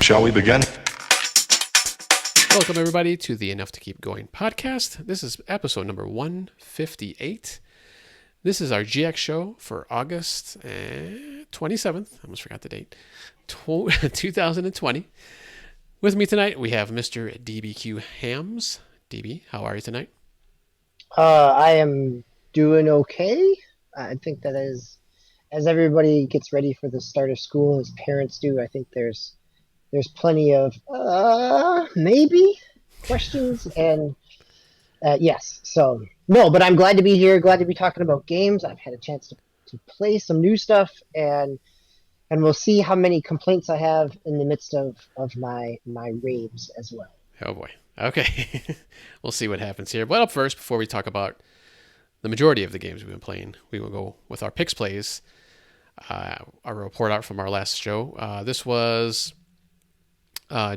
Shall we begin? Welcome, everybody, to the Enough to Keep Going podcast. This is episode number 158. This is our GX show for August 27th. I almost forgot the date. 2020. With me tonight, we have Mr. DBQ Hams. DB, how are you tonight? I am doing okay. I think that as everybody gets ready for the start of school, as parents do, I think there's plenty of maybe questions and yes. So no, but I'm glad to be here. Glad to be talking about games. I've had a chance to play some new stuff, and we'll see how many complaints I have in the midst of my raves as well. Oh boy. Okay. We'll see what happens here. But up first, before we talk about the majority of the games we've been playing, we will go with our Pickz Playz, our report out from our last show. This was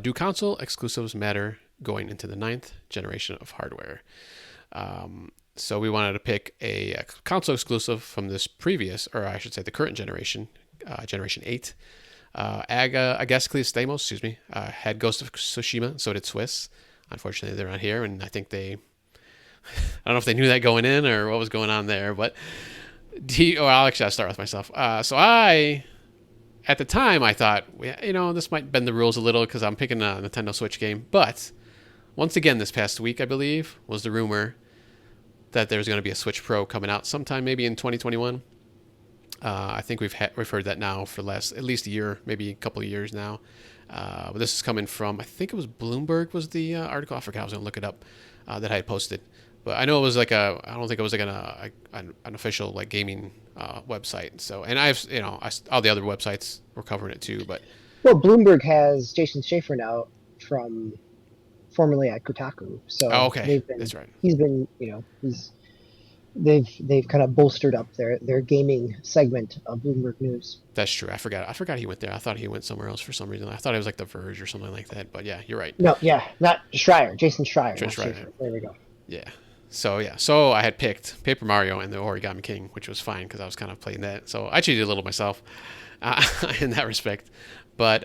do console exclusives matter going into the 9th generation of hardware? So we wanted to pick a console exclusive from this previous, or I should say the current generation, Generation 8. Stamos, had Ghost of Tsushima, so did Swiss. Unfortunately, they're not here, and I think I don't know if they knew that going in or what was going on there, but I'll start with myself. At the time, I thought, this might bend the rules a little because I'm picking a Nintendo Switch game. But once again, this past week, I believe, was the rumor that there's going to be a Switch Pro coming out sometime maybe in 2021. I think we've heard that now for at least a year, maybe a couple of years now. But this is coming from, I think it was Bloomberg was the article. I forgot, I was going to look it up, that I had posted. But I know it was I don't think it was an official like gaming website. So, and all the other websites were covering it too. But well, Bloomberg has Jason Schaefer now from formerly at Kotaku. So okay, that's right. He's been, they've kind of bolstered up their gaming segment of Bloomberg News. That's true. I forgot he went there. I thought he went somewhere else for some reason. I thought it was like The Verge or something like that. But yeah, you're right. No, yeah, not Schreier. Jason Schreier. Schreier. There we go. Yeah. So I had picked Paper Mario and the Origami King, which was fine because I was kind of playing that. So I cheated a little myself in that respect. But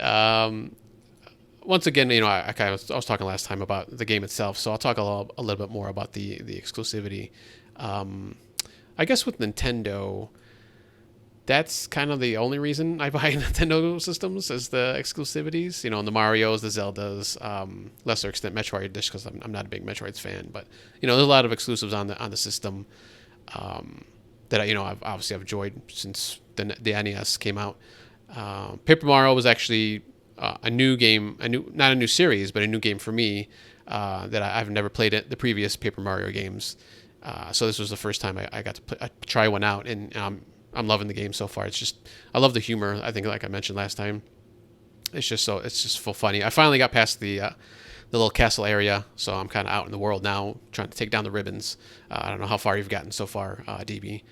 once again, I was talking last time about the game itself, so I'll talk a little bit more about the exclusivity. I guess with Nintendo, that's kind of the only reason I buy Nintendo systems is the exclusivities. The Marios, the Zeldas, lesser extent Metroid, just because I'm not a big Metroids fan. But there's a lot of exclusives on the system that I've enjoyed since the NES came out. Paper Mario was actually a new game, not a new series, but a new game for me that I've never played the previous Paper Mario games. So this was the first time I got to try one out, and I'm loving the game so far. I love the humor. I think, like I mentioned last time, it's just full funny. I finally got past the little castle area, so I'm kind of out in the world now, trying to take down the ribbons. I don't know how far you've gotten so far, DB.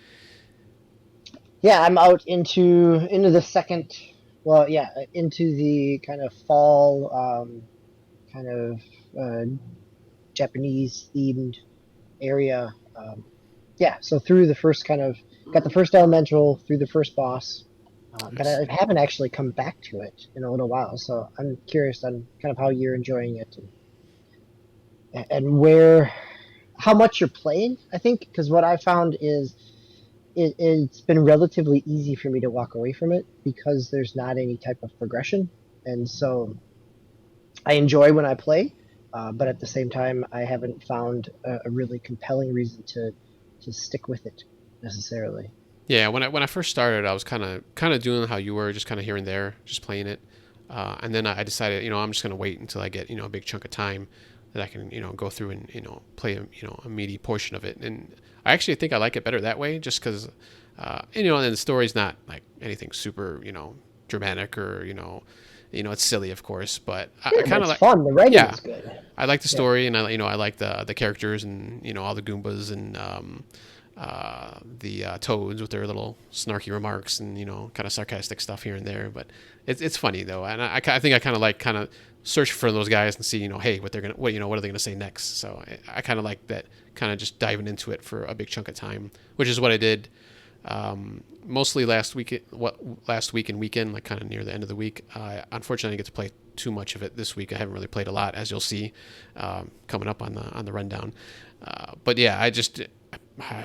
Yeah, I'm out into the second. Well, yeah, into the kind of fall, Japanese themed area. So through the first got the first elemental, through the first boss, but I haven't actually come back to it in a little while. So I'm curious on kind of how you're enjoying it and how much you're playing. I think because what I found is it's been relatively easy for me to walk away from it because there's not any type of progression, and so I enjoy when I play. But at the same time, I haven't found a really compelling reason to stick with it necessarily. Yeah, when I first started, I was kind of doing how you were, just kind of here and there, just playing it. And then I decided, I'm just going to wait until I get, a big chunk of time that I can, go through and, play, a meaty portion of it. And I actually think I like it better that way, just because, and the story's not like anything super, dramatic or, it's silly, of course, but I kind of like fun. The writing is good. I like the story, and I like the characters, and all the Goombas and the Toads with their little snarky remarks and kind of sarcastic stuff here and there. But it's funny though, and I think I kind of search for those guys and see hey what are they gonna say next. So I kind of like that, kind of just diving into it for a big chunk of time, which is what I did Mostly last week and weekend, like kind of near the end of the week. Unfortunately, I didn't get to play too much of it this week. I haven't really played a lot, as you'll see coming up on the rundown. But yeah, I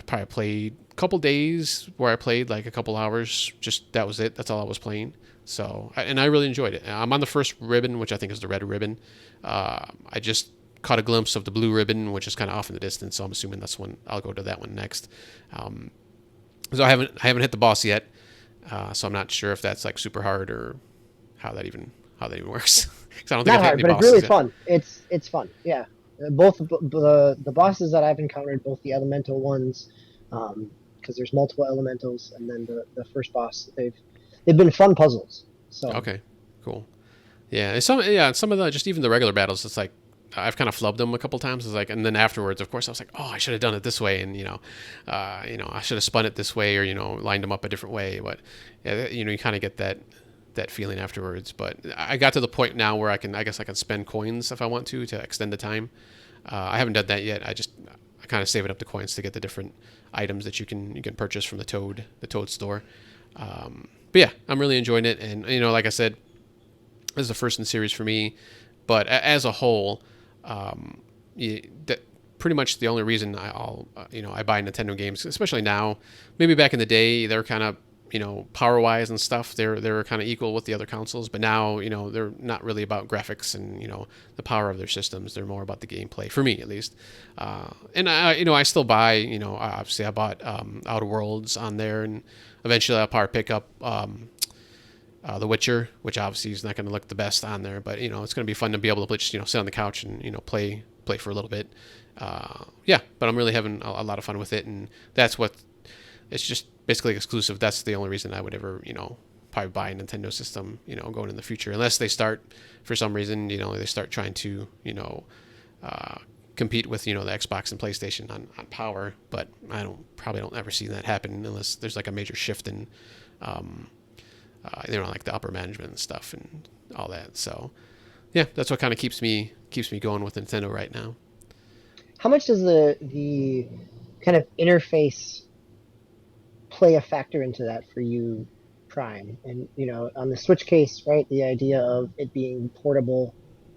probably played a couple days where I played like a couple hours. Just that was it. That's all I was playing. So and I really enjoyed it. I'm on the first ribbon, which I think is the red ribbon. I just caught a glimpse of the blue ribbon, which is kind of off in the distance. So I'm assuming that's when I'll go to that one next. So I haven't hit the boss yet. So I'm not sure if that's like super hard or how that even works. Because I don't think Not I've hit hard, any but it's bosses really yet. fun. It's fun. Yeah, both the bosses that I've encountered, both the elemental ones, because there's multiple elementals, and then the first boss, they've been fun puzzles. So Okay, cool. Yeah, some of the just even the regular battles, it's like I've kind of flubbed them a couple times. It's like, and then afterwards, of course, I was like, oh, I should have done it this way, and I should have spun it this way, or lined them up a different way. But yeah, you kind of get that feeling afterwards. But I got to the point now where I guess I can spend coins if I want to extend the time. I haven't done that yet. I kind of save it up the coins to get the different items that you can purchase from the Toad store. But yeah, I'm really enjoying it, and like I said, this is the first in the series for me. But as a whole, that pretty much the only reason I buy Nintendo games, especially now. Maybe back in the day, they're kind of power wise and stuff. They're kind of equal with the other consoles, but now they're not really about graphics and the power of their systems. They're more about the gameplay for me at least. And I still buy obviously I bought Outer Worlds on there, and eventually I'll probably pick up. The Witcher, which obviously is not going to look the best on there, but it's going to be fun to be able to just sit on the couch and play for a little bit. Yeah, but I'm really having a lot of fun with it, and that's what it's just basically exclusive. That's the only reason I would ever probably buy a Nintendo system going in the future, unless they start for some reason they start trying to compete with the Xbox and PlayStation on power. But I probably don't ever see that happen unless there's like a major shift in like the upper management and stuff and all that. So yeah, that's what kind of keeps me going with Nintendo right now. how much does the kind of interface play a factor into that for you, Prime? And on the Switch case, right, the idea of it being portable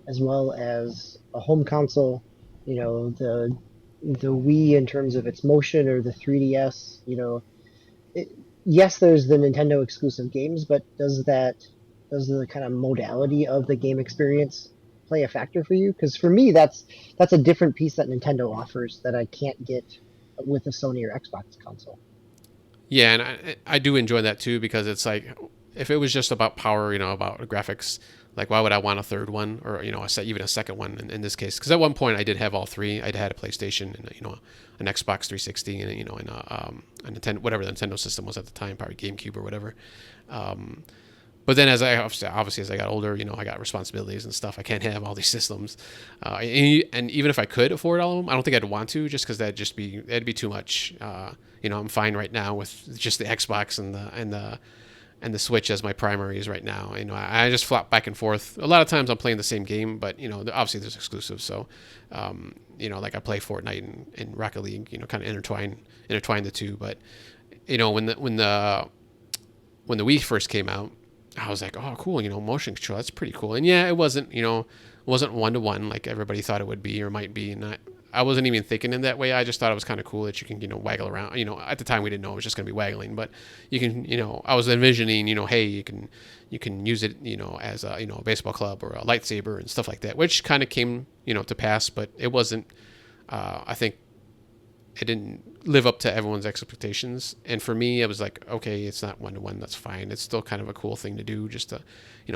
as well as a home console, the Wii in terms of its motion, or the 3DS, it, yes, there's the Nintendo exclusive games, but does the kind of modality of the game experience play a factor for you? Because for me, that's a different piece that Nintendo offers that I can't get with a Sony or Xbox console. Yeah, and I do enjoy that too, because it's like if it was just about power, about graphics, like why would I want a third one, or even a second one in this case? Because at one point I did have all three. I had a PlayStation and an Xbox 360 and and a Nintendo, whatever the Nintendo system was at the time, probably GameCube or whatever. But then as I obviously as I got older, I got responsibilities and stuff. I can't have all these systems, and even if I could afford all of them, I don't think I'd want to, just because that'd be too much. I'm fine right now with just the Xbox and the Switch as my primaries right now. I just flop back and forth. A lot of times I'm playing the same game, but obviously there's exclusives. So, like I play Fortnite and Rocket League, kind of intertwine the two. But when the Wii first came out, I was like, oh, cool, motion control, that's pretty cool. And yeah, it wasn't 1-to-1 like everybody thought it would be or might be. And I wasn't even thinking in that way. I just thought it was kind of cool that you can, waggle around. At the time we didn't know it was just going to be waggling, but you can, I was envisioning, hey, you can use it, as a baseball club or a lightsaber and stuff like that, which kind of came, to pass, but it wasn't, I think it didn't live up to everyone's expectations. And for me, it was like, okay, it's not 1-to-1. That's fine. It's still kind of a cool thing to do, just to,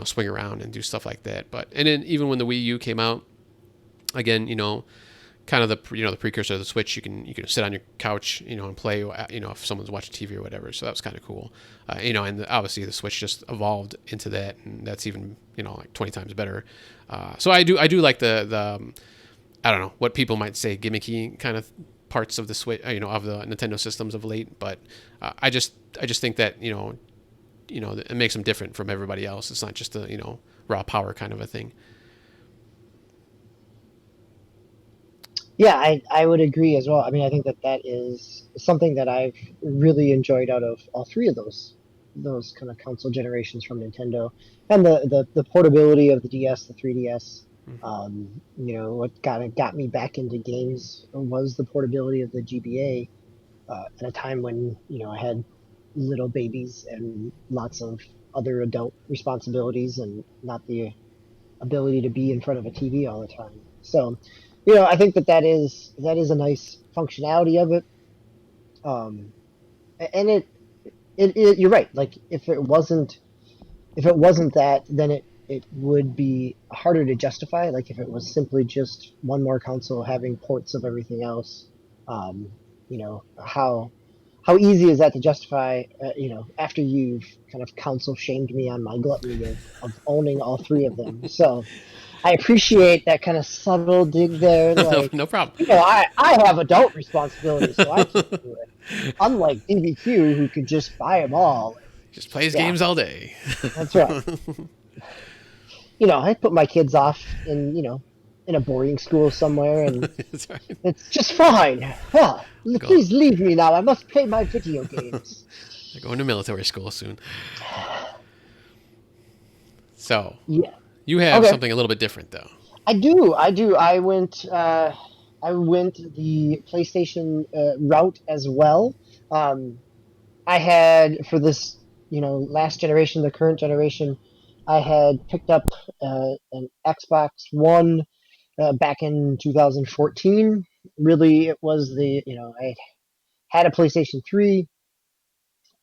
swing around and do stuff like that. But, and then even when the Wii U came out, again, kind of the precursor of the Switch, you can sit on your couch, and play, if someone's watching TV or whatever. So that was kind of cool. And obviously the Switch just evolved into that, and that's even, like 20 times better. So I do like the I don't know what people might say gimmicky kind of parts of the Switch, of the Nintendo systems of late, but I just think that it makes them different from everybody else. It's not just a raw power kind of a thing. Yeah, I would agree as well. I mean, I think that that is something that I've really enjoyed out of all three of those kind of console generations from Nintendo, and the portability of the DS, the 3DS. What got me back into games was the portability of the GBA at a time when I had little babies and lots of other adult responsibilities and not the ability to be in front of a TV all the time. So, I think that that is a nice functionality of it. Um, and you're right. Like if it wasn't that, then it would be harder to justify. Like if it was simply just one more console having ports of everything else, how easy is that to justify? After you've kind of console shamed me on my gluttony of owning all three of them. So I appreciate that kind of subtle dig there. no, Like, no problem. I have adult responsibilities, so I can't do it. Unlike DBQ, who could just buy them all. Just plays Yeah, games all day. that's right. I put my kids off in a boarding school somewhere, and That's right. it's just fine. Ah, Go, please leave me now. I must play my video games. going to military school soon. So Yeah. you have Okay. something a little bit different, though. I do. I do. I went the PlayStation route as well. Um, I had for this, last generation, the current generation, I had picked up an Xbox One back in 2014. Really, it was I had a PlayStation 3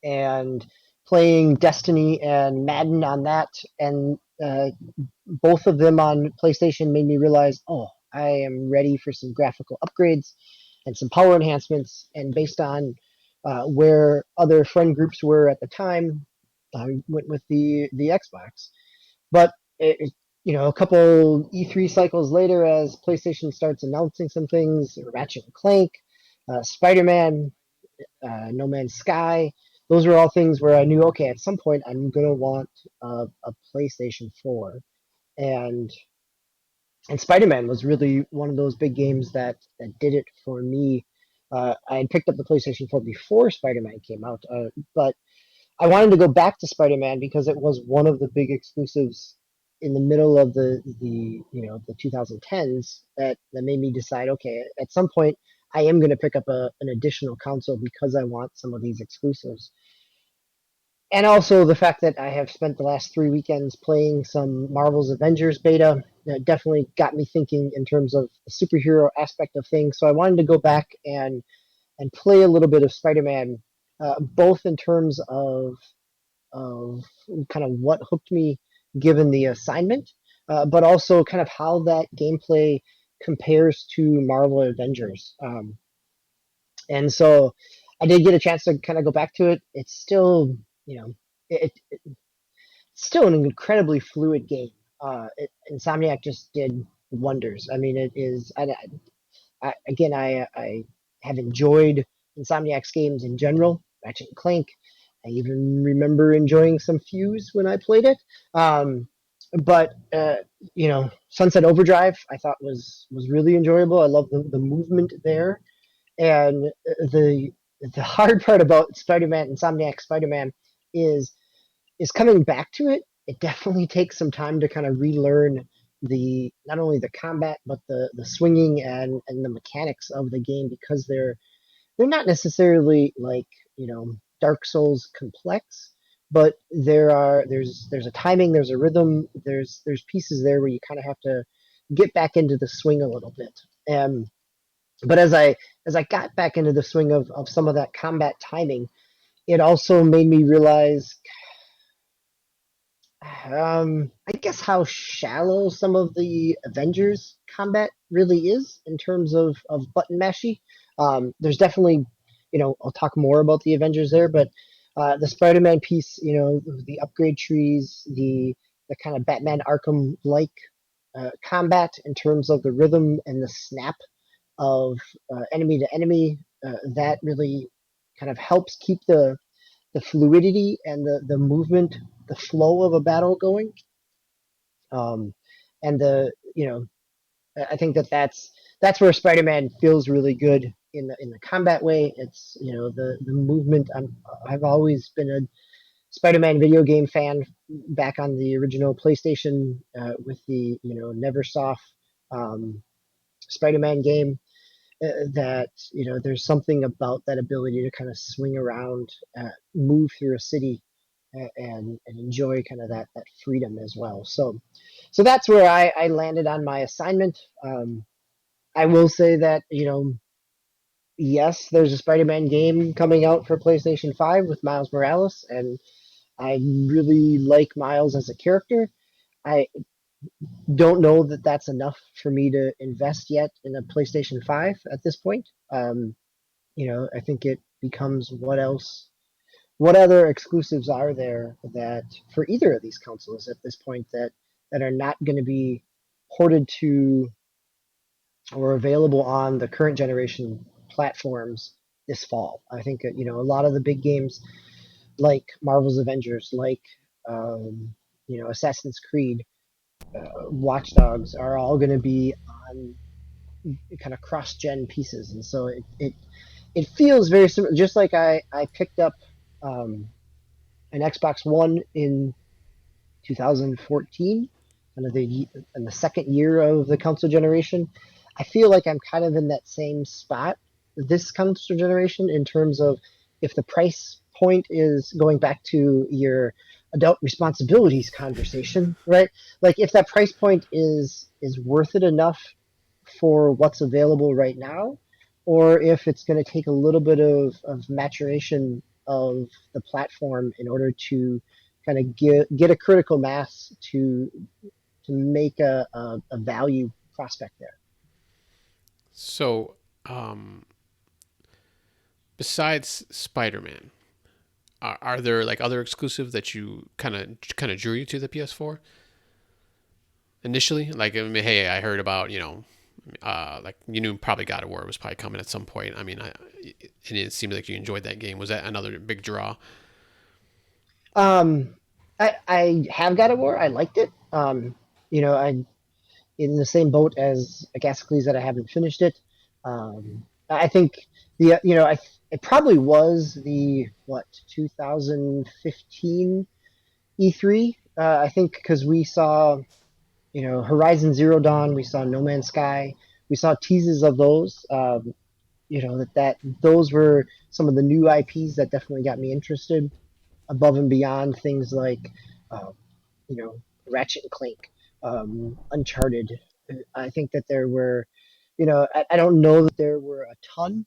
and playing Destiny and Madden on that, and both of them on PlayStation made me realize, oh, I am ready for some graphical upgrades and some power enhancements. And based on where other friend groups were at the time, I went with the Xbox. But a couple E3 cycles later, as PlayStation starts announcing some things, Ratchet and Clank, Spider-Man, No Man's Sky. Those were all things where I knew, okay, at some point I'm gonna want a PlayStation 4, and Spider-Man was really one of those big games that did it for me. I had picked up the PlayStation 4 before Spider-Man came out, but I wanted to go back to Spider-Man because it was one of the big exclusives in the middle of the 2010s that made me decide, okay, at some point I am going to pick up an additional console because I want some of these exclusives. And also the fact that I have spent the last 3 weekends playing some Marvel's Avengers beta that definitely got me thinking in terms of the superhero aspect of things. So I wanted to go back and play a little bit of Spider-Man, both in terms of kind of what hooked me given the assignment, but also kind of how that gameplay compares to Marvel Avengers. And so I did get a chance to kind of go back to it. It's still, it's still an incredibly fluid game. Insomniac just did wonders. I mean, it is. I have enjoyed Insomniac's games in general. Ratchet and Clank. I even remember enjoying some Fuse when I played it. But Sunset Overdrive I thought was really enjoyable. I love the movement there, and the hard part about Spider-Man, Insomniac Spider-Man, is coming back to it. It definitely takes some time to kind of relearn the not only the combat but the swinging and the mechanics of the game because they're not necessarily like Dark Souls complex, but there's a timing, there's a rhythm, there's pieces there where you kind of have to get back into the swing a little bit. And but as I got back into the swing of some of that combat timing, it also made me realize I guess how shallow some of the Avengers combat really is in terms of button mashy. There's definitely, I'll talk more about the Avengers there, but the Spider-Man piece, the upgrade trees, the kind of Batman Arkham like combat in terms of the rhythm and the snap of enemy to enemy, that really kind of helps keep the fluidity and the movement, the flow of a battle going. Um, and I think that that's where Spider-Man feels really good in the combat way. It's the movement. I've always been a Spider-Man video game fan back on the original PlayStation with the Neversoft um, Spider-Man game. That there's something about that ability to kind of swing around, move through a city, and enjoy kind of that freedom as well. So that's where I landed on my assignment. I will say that yes, there's a Spider-Man game coming out for PlayStation 5 with Miles Morales, and I really like Miles as a character. I don't know that that's enough for me to invest yet in a PlayStation 5 at this point. I think it becomes what other exclusives are there that for either of these consoles at this point that are not going to be ported to or available on the current generation platforms this fall. I think a lot of the big games like Marvel's Avengers, like Assassin's Creed, Watch Dogs are all going to be on kind of cross-gen pieces, and so it feels very similar. Just like I picked up um, an Xbox One in 2014, kind of in the second year of the console generation. I feel like I'm kind of in that same spot this console generation in terms of if the price point is going back to your adult responsibilities conversation, right? Like if that price point is worth it enough for what's available right now, or if it's going to take a little bit of maturation of the platform in order to kind of get a critical mass to make a value prospect there. So, um, besides Spider-Man, are there like other exclusive that you kind of drew you to the PS4 initially? Like, I mean, hey, I heard about like you knew probably God of War was probably coming at some point. I mean, and it seemed like you enjoyed that game. Was that another big draw? Um, I have got a war. I liked it. I in the same boat as Agassicles that I haven't finished it. I think the it probably was the what 2015 E3. I think because we saw Horizon Zero Dawn, we saw No Man's Sky, we saw teases of those. That those were some of the new IPs that definitely got me interested above and beyond things like uh, Ratchet and Clank, Uncharted. I think that there were, I don't know that there were a ton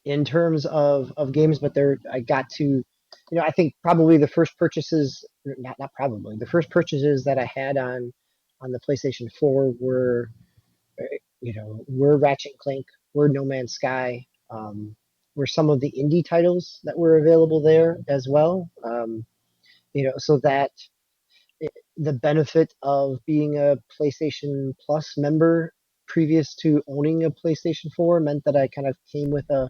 in terms of games, but there I got to, I think probably the first purchases, not probably, the first purchases that I had on the PlayStation 4 were, were Ratchet and Clank, were No Man's Sky, were some of the indie titles that were available there as well. So that the benefit of being a PlayStation Plus member previous to owning a PlayStation 4 meant that I kind of came with a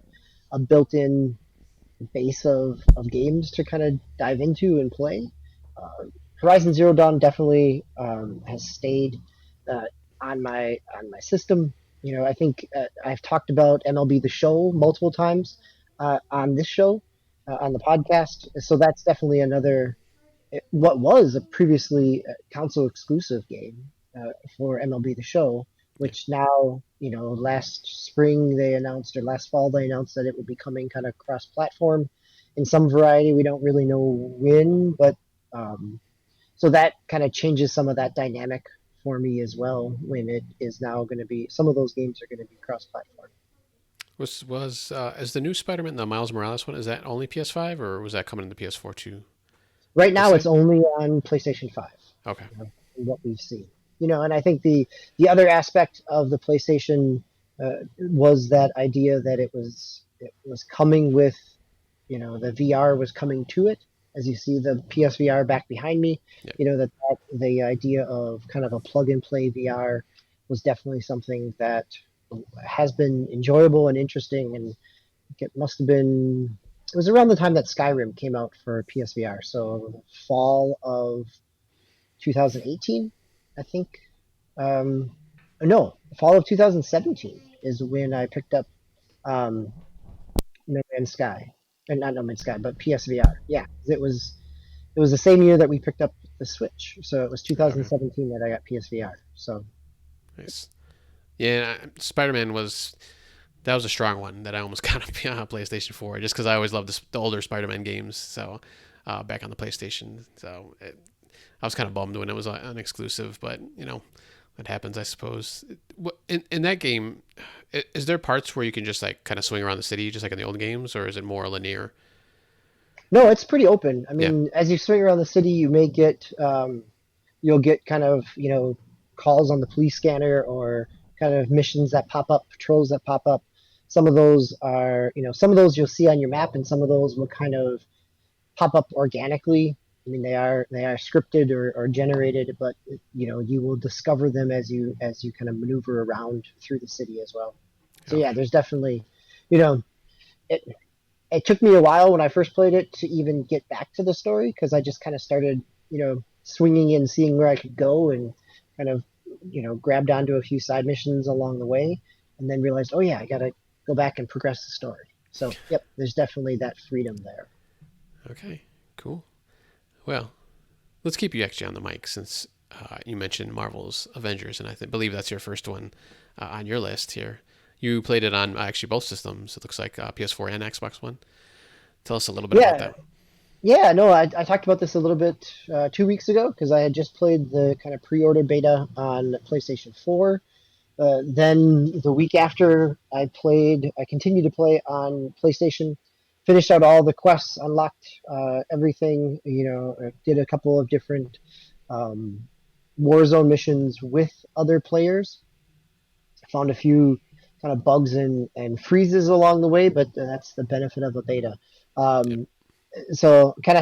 built-in base of games to kind of dive into and play. Horizon Zero Dawn definitely has stayed uh, on my system. I think I've talked about MLB The Show multiple times on this show on the podcast, so that's definitely another what was a previously console exclusive game for MLB The Show, Yeah. which now, last spring they announced, or last fall they announced that it would be coming kind of cross platform in some variety. We don't really know when, but um, so that kind of changes some of that dynamic for me as well when it is now going to be, some of those games are going to be cross platform. Was is the new Spider-Man, the Miles Morales one, is that only PS5 or was that coming to the PS4 too? Right The now, it's same. only on PlayStation 5. Okay. What we've seen. And I think the other aspect of the PlayStation was that idea that it was coming with, the VR was coming to it. As you see the PSVR back behind me, Yeah. that the idea of kind of a plug and play VR was definitely something that has been enjoyable and interesting, and it must have been. It was around the time that Skyrim came out for PSVR, so fall of 2018, I think. Um, No, fall of 2017 is when I picked up um, No Man's Sky, and not No Man's Sky, but PSVR. Yeah, it was the same year that we picked up the Switch, so it was Okay, 2017 that I got PSVR. So nice. Yeah, Spider-Man was that was a strong one that I almost got a PlayStation 4 just because I always loved the older Spider-Man games. So back on the PlayStation, I was kind of bummed when it was an exclusive, but that happens, I suppose. In that game, is there parts where you can just like kind of swing around the city, just like in the old games, or is it more linear? no, it's pretty open. I Yeah. mean, as you swing around the city, you may get you'll get kind of calls on the police scanner or kind of missions that pop up, patrols that pop up. Some of those are some of those you'll see on your map, and some of those will kind of pop up organically. I mean, they are scripted or generated, but you will discover them as you kind of maneuver around through the city as well. So yeah, Okay. there's definitely, you know, it it took me a while when I first played it to even get back to the story because I just kind of started, swinging and seeing where I could go and kind of, grabbed onto a few side missions along the way, and then realized, oh yeah, I gotta go back and progress the story. So yep, there's definitely that freedom there. Okay. Cool. Well, let's keep you actually on the mic since you mentioned Marvel's Avengers, and believe that's your first one on your list here. You played it on actually both systems. It looks like PS4 and Xbox One. Tell us a little bit about Yeah, that. yeah, no, I talked about this a little bit 2 weeks ago because I had just played the kind of pre-order beta on PlayStation 4. Then the week after, I continued to play on PlayStation, finished out all the quests, unlocked everything, did a couple of different um, Warzone missions with other players. Found a few kind of bugs and freezes along the way, but that's the benefit of a beta. Yep. Um, so kind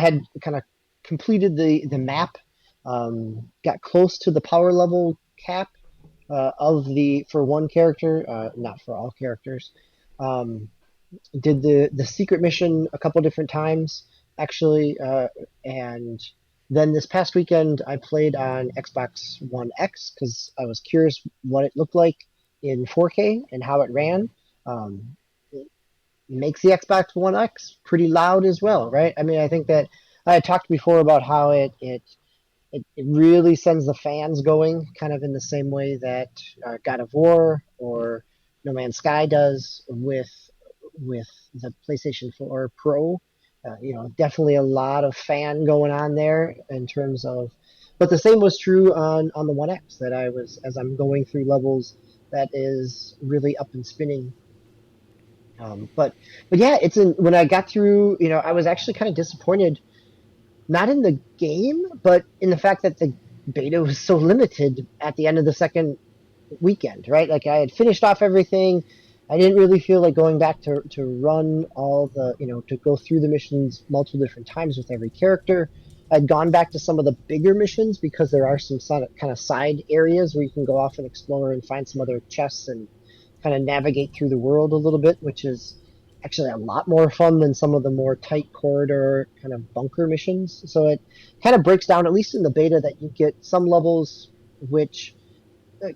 of completed the map, got close to the power level cap of the for one character, not for all characters. Um, did the secret mission a couple different times actually, and then this past weekend I played on Xbox One X because I was curious what it looked like in 4K and how it ran. It makes the Xbox One X pretty loud as well, right? I mean, I think that I had talked before about how it really sends the fans going, kind of in the same way that God of War or No Man's Sky does with the PlayStation 4 Pro. Definitely a lot of fan going on there in terms of, but the same was true on the One X that I was as I'm going through levels that is really up and spinning. But yeah, when I got through, I was actually kind of disappointed not in the game, but in the fact that the beta was so limited at the end of the second weekend, right? Like I had finished off everything. I didn't really feel like going back to run all the, to go through the missions multiple different times with every character. I'd gone back to some of the bigger missions because there are some kind of side areas where you can go off and explore and find some other chests and kind of navigate through the world a little bit, which is actually a lot more fun than some of the more tight corridor kind of bunker missions. So it kind of breaks down, at least in the beta, that you get some levels which uh,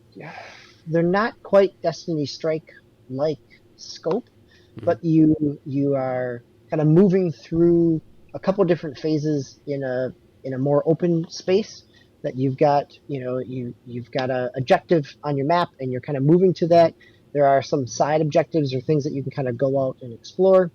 they're not quite Destiny Strike like scope, Mm-hmm. but you are kind of moving through a couple different phases in a more open space that you've got you've got a objective on your map and you're kind of moving to that. There are some side objectives or things that you can kind of go out and explore.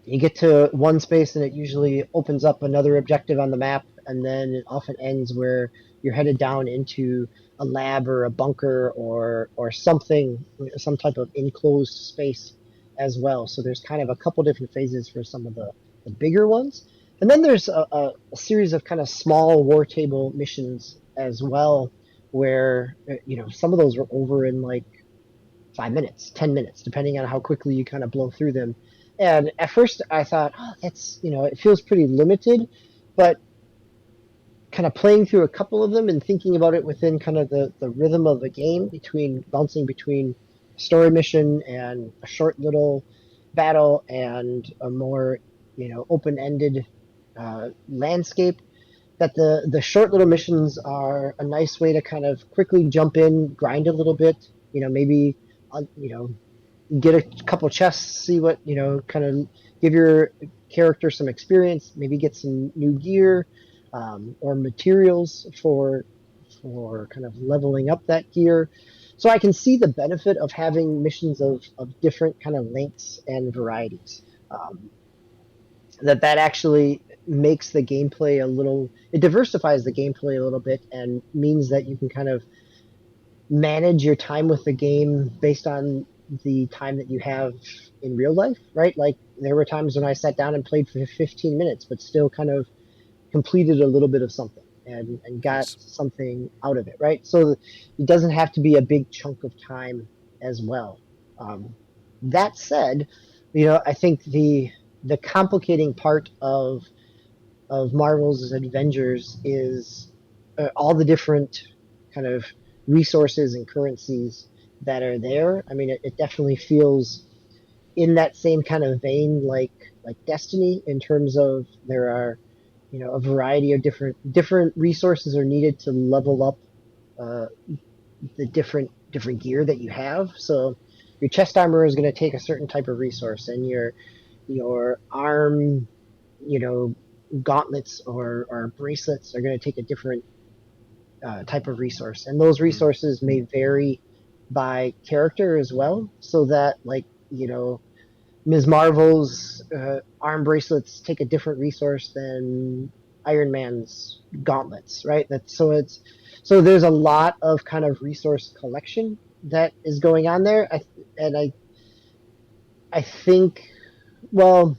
You get to one space and it usually opens up another objective on the map, and then it often ends where you're headed down into a lab or a bunker or something, some type of enclosed space as well. So there's kind of a couple different phases for some of the bigger ones, and then there's a series of kind of small war table missions as well, where some of those are over in like 5 minutes, 10 minutes, depending on how quickly you kind of blow through them. And at first I thought, oh, that's, it feels pretty limited, but kind of playing through a couple of them and thinking about it within kind of the rhythm of the game between bouncing between a story mission and a short little battle and a more, open ended landscape. that the short little missions are a nice way to kind of quickly jump in, grind a little bit. Maybe you know get a couple chests, see what kind of give your character some experience, maybe get some new gear or materials for kind of leveling up that gear. So I can see the benefit of having missions of different kind of lengths and varieties. Um, that actually makes the gameplay it diversifies the gameplay a little bit and means that you can kind of manage your time with the game based on the time that you have in real life, right? Like there were times when I sat down and played for 15 minutes, but still kind of completed a little bit of something and got Nice. something out of it, right? So it doesn't have to be a big chunk of time as well. Um, that said, I think the complicating part of Marvel's Avengers is all the different kind of resources and currencies that are there. I mean, it definitely feels in that same kind of vein like Destiny in terms of there are a variety of different resources are needed to level up uh, the different gear that you have. So your chest armor is going to take a certain type of resource, and your arm, you know, gauntlets or bracelets are going to take a different type of resource, and those Mm. resources may vary by character as well. So that Ms. Marvel's arm bracelets take a different resource than Iron Man's gauntlets, right? So there's a lot of kind of resource collection that is going on there. I think, well,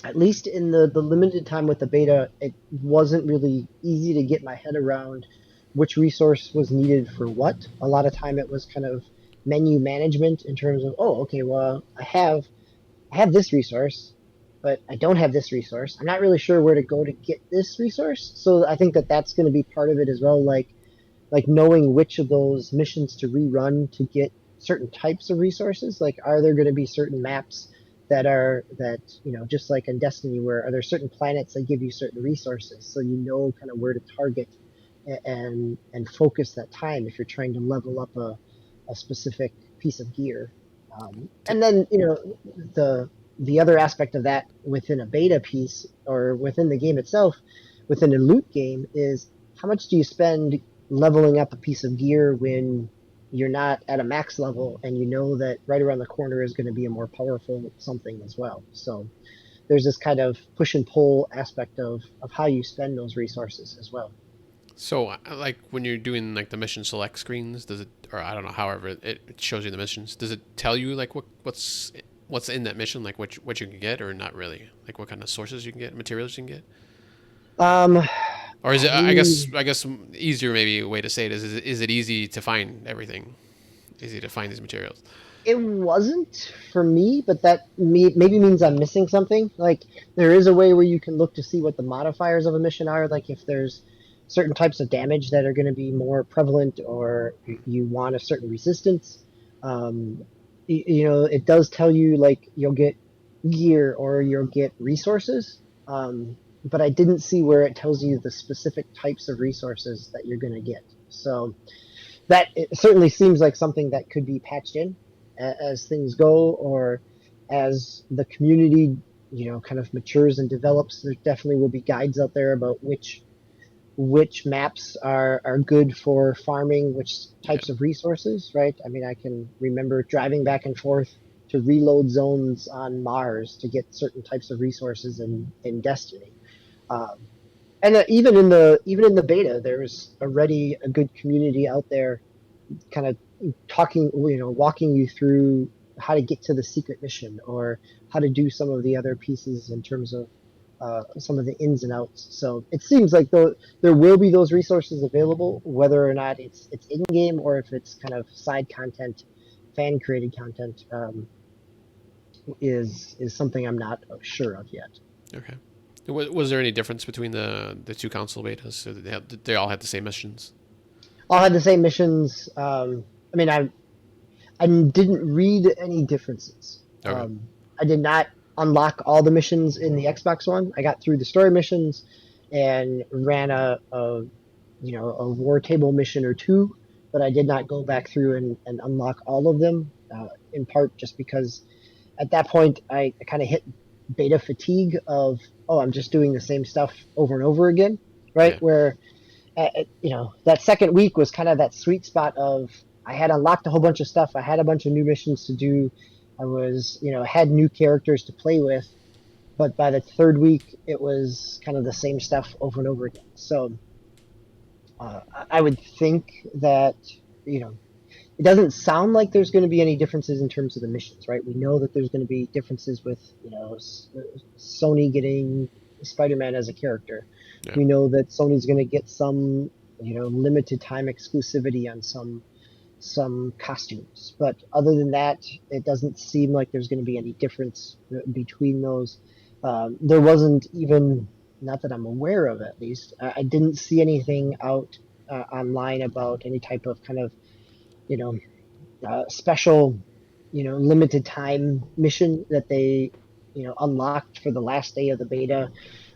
at least in the limited time with the beta, it wasn't really easy to get my head around which resource was needed for what. A lot of time it was kind of menu management in terms of, oh, okay, well, I have this resource, but I don't have this resource. I'm not really sure where to go to get this resource. So I think that that's going to be part of it as well, like knowing which of those missions to rerun to get certain types of resources. Like, are there going to be certain maps that just like in Destiny, where are there certain planets that give you certain resources, so you know kind of where to target and focus that time if you're trying to level up a specific piece of gear. T- And then the other aspect of that within a beta piece or within the game itself, within a loot game, is how much do you spend leveling up a piece of gear when you're not at a max level and you know that right around the corner is going to be a more powerful something as well. So there's this kind of push and pull aspect of how you spend those resources as well. So, like when you're doing like the mission select screens, does it, or I don't know, however it shows you the missions, does it tell you like what's in that mission, like what you can get, or not really, like what kind of sources you can get, materials you can get, Um, or is it? I I guess easier maybe way to say it is it easy to find everything, easy to find these materials? It wasn't for me, but maybe means I'm missing something. Like there is a way where you can look to see what the modifiers of a mission are, like if there's certain types of damage that are going to be more prevalent, or you want a certain resistance. Um, it does tell you like you'll get gear or you'll get resources, but I didn't see where it tells you the specific types of resources that you're going to get. So that it certainly seems like something that could be patched in as things go, or as the community kind of matures and develops. There definitely will be guides out there about which maps are good for farming which Yeah. types of resources, right? I mean, I can remember driving back and forth to reload zones on Mars to get certain types of resources in Destiny. um, and even in the beta, there's already a good community out there kind of talking, walking you through how to get to the secret mission, or how to do some of the other pieces in terms of some of the ins and outs. So it seems like there will be those resources available, whether or not it's in game or if it's kind of side content, fan created content, is something I'm not sure of yet. Okay. Was there any difference between the two console betas? So they all had the same missions. All had the same missions. I mean, I didn't read any differences. Okay. I did not unlock all the missions in the Xbox One. I got through the story missions, and ran a war table mission or two, but I did not go back through and unlock all of them. In part just because at that point I kind of hit beta fatigue of, oh, I'm just doing the same stuff over and over again, right? Yeah. Where that second week was kind of that sweet spot of I had unlocked a whole bunch of stuff. I had a bunch of new missions to do. I was, had new characters to play with. But by the third week, it was kind of the same stuff over and over again. So I would think that, it doesn't sound like there's going to be any differences in terms of the missions, right? We know that there's going to be differences with, Sony getting Spider-Man as a character. Yeah. We know that Sony's going to get some, limited time exclusivity on some costumes. But other than that, it doesn't seem like there's going to be any difference between those. There wasn't even, not that I'm aware of at least, I didn't see anything out online about any type of kind of, you know, special, limited time mission that they, unlocked for the last day of the beta,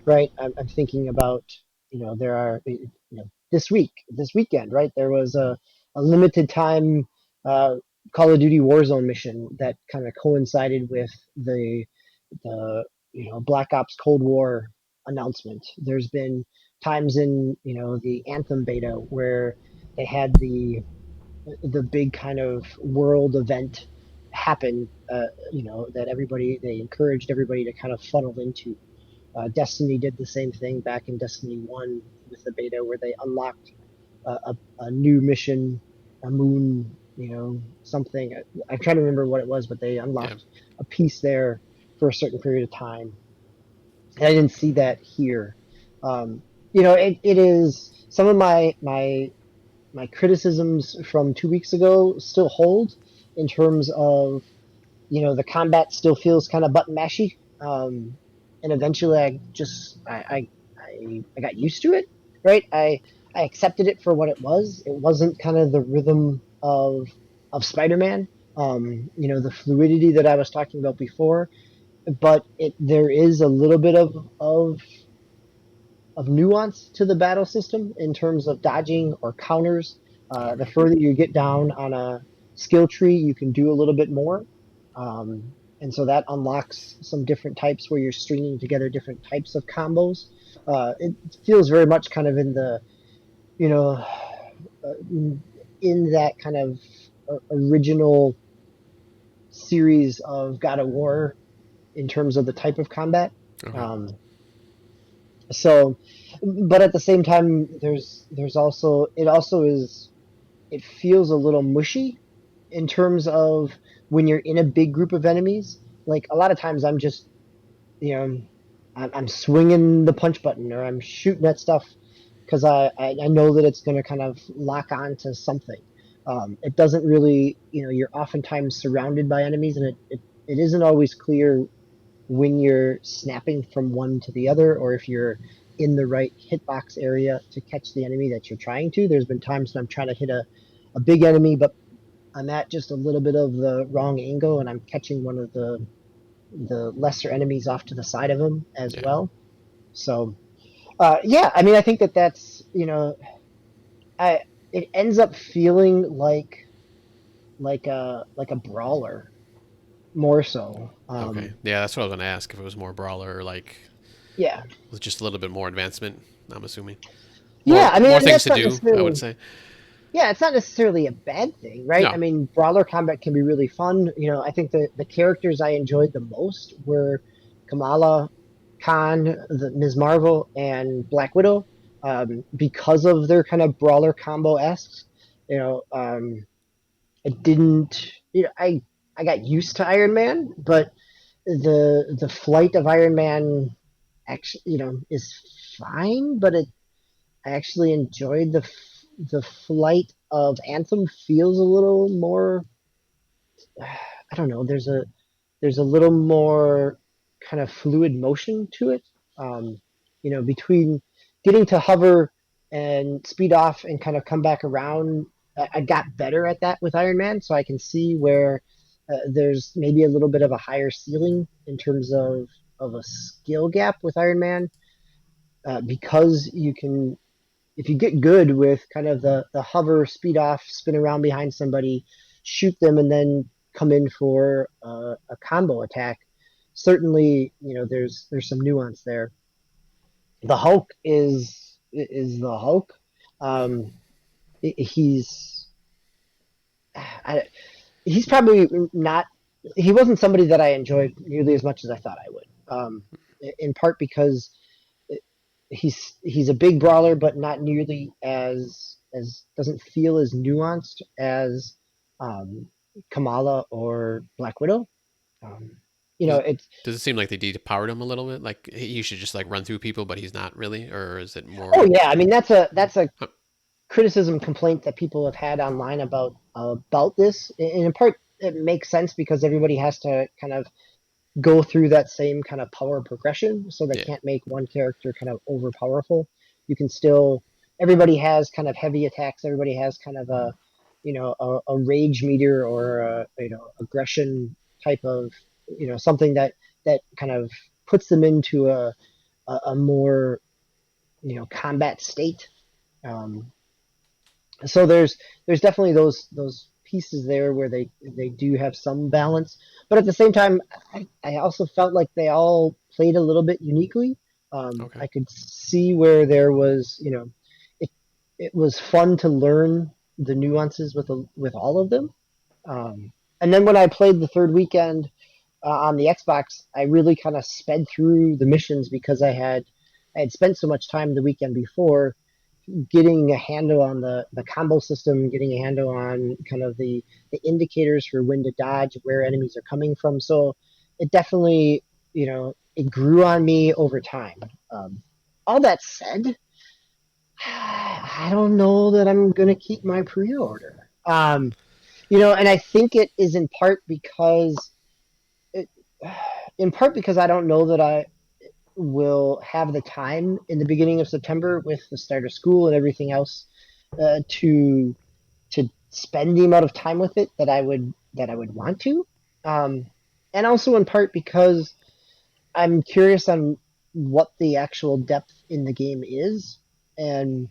right? I'm thinking about, there are, this weekend, right? There was a limited time uh, Call of Duty Warzone mission that kind of coincided with the Black Ops Cold War announcement. There's been times in the Anthem beta where they had the big kind of world event happen, that they encouraged everybody to kind of funnel into. Destiny did the same thing back in Destiny 1 with the beta where they unlocked a new mission, a moon, something. I'm trying to remember what it was, but they Yeah. unlocked a piece there for a certain period of time. And I didn't see that here. It is some of my criticisms from 2 weeks ago still hold in terms of the combat still feels kind of button mashy, and eventually I got used to it, right? I accepted it for what it was. It wasn't kind of the rhythm of Spider-Man, the fluidity that I was talking about before, but there is a little bit of nuance to the battle system in terms of dodging or counters. The Okay. further you get down on a skill tree, you can do a little bit more. And so that unlocks some different types where you're stringing together different types of combos. It feels very much kind of in the, you know, in that kind of original series of God of War in terms of the type of combat. Okay. Um, so, but at the same time, there's also it feels a little mushy in terms of when you're in a big group of enemies. Like a lot of times, I'm just you know I'm swinging the punch button or I'm shooting at stuff because I know that it's going to kind of lock on to something. It doesn't really, you're oftentimes surrounded by enemies, and it isn't always clear when you're snapping from one to the other or if you're in the right hitbox area to catch the enemy that you're trying to. There's been times when I'm trying to hit a big enemy, but I'm at just a little bit of the wrong angle and I'm catching one of the lesser enemies off to the side of him as Yeah. well. So, yeah, I mean, I think that's, I it ends up feeling like a brawler more so. Okay. Yeah, that's what I was gonna ask if it was more brawler or like Yeah, with just a little bit more advancement. I'm assuming yeah. I more mean, things that's to not do. I would necessarily. say. Yeah, it's not necessarily a bad thing, right? I No. mean, brawler combat can be really fun. I think the characters I enjoyed the most were Kamala Khan, the Ms. Marvel, and Black Widow, because of their kind of brawler combo esque. I didn't. I got used to Iron Man, but the flight of Iron Man actually, is fine. But I actually enjoyed the flight of Anthem. Feels a little more. I don't know. There's a little more kind of fluid motion to it. Between getting to hover and speed off and kind of come back around, I got better at that with Iron Man, so I can see where there's maybe a little bit of a higher ceiling in terms of a skill gap with Iron Man. because you can, if you get good with kind of the hover, speed off, spin around behind somebody, shoot them, and then come in for a combo attack. Certainly, there's some nuance there. The Hulk is the Hulk. Um, he's I, he's probably not. He wasn't somebody that I enjoyed nearly as much as I thought I would. In part because he's a big brawler, but not nearly as doesn't feel as nuanced as um, Kamala or Black Widow. Um, Does, it's does it seem like they depowered him a little bit? Like he should just like run through people, but he's not really, or is it oh more? yeah, I mean that's a criticism complaint that people have had online about this. And in part, it makes sense because everybody has to kind of go through that same kind of power progression, so they Yeah, can't make one character kind of over powerful. You can still, everybody has kind of heavy attacks. Everybody has kind of a rage meter or aggression type of something that kind of puts them into a more combat state. Um, so there's definitely those pieces there where they do have some balance, but at the same time, I also felt like they all played a little bit uniquely. okay. I could see where there was, it it was fun to learn the nuances with all of them. And then when I played the third weekend on the Xbox, I really kind of sped through the missions because I had spent so much time the weekend before getting a handle on the combo system, getting a handle on kind of the indicators for when to dodge, where enemies are coming from. So it definitely, it grew on me over time. Um, all that said, I don't know that I'm going to keep my pre-order. And I think it is it, in part because I don't know that I will have the time in the beginning of September with the start of school and everything else to spend the amount of time with it that I would want to, um, and also in part because I'm curious on what the actual depth in the game is, and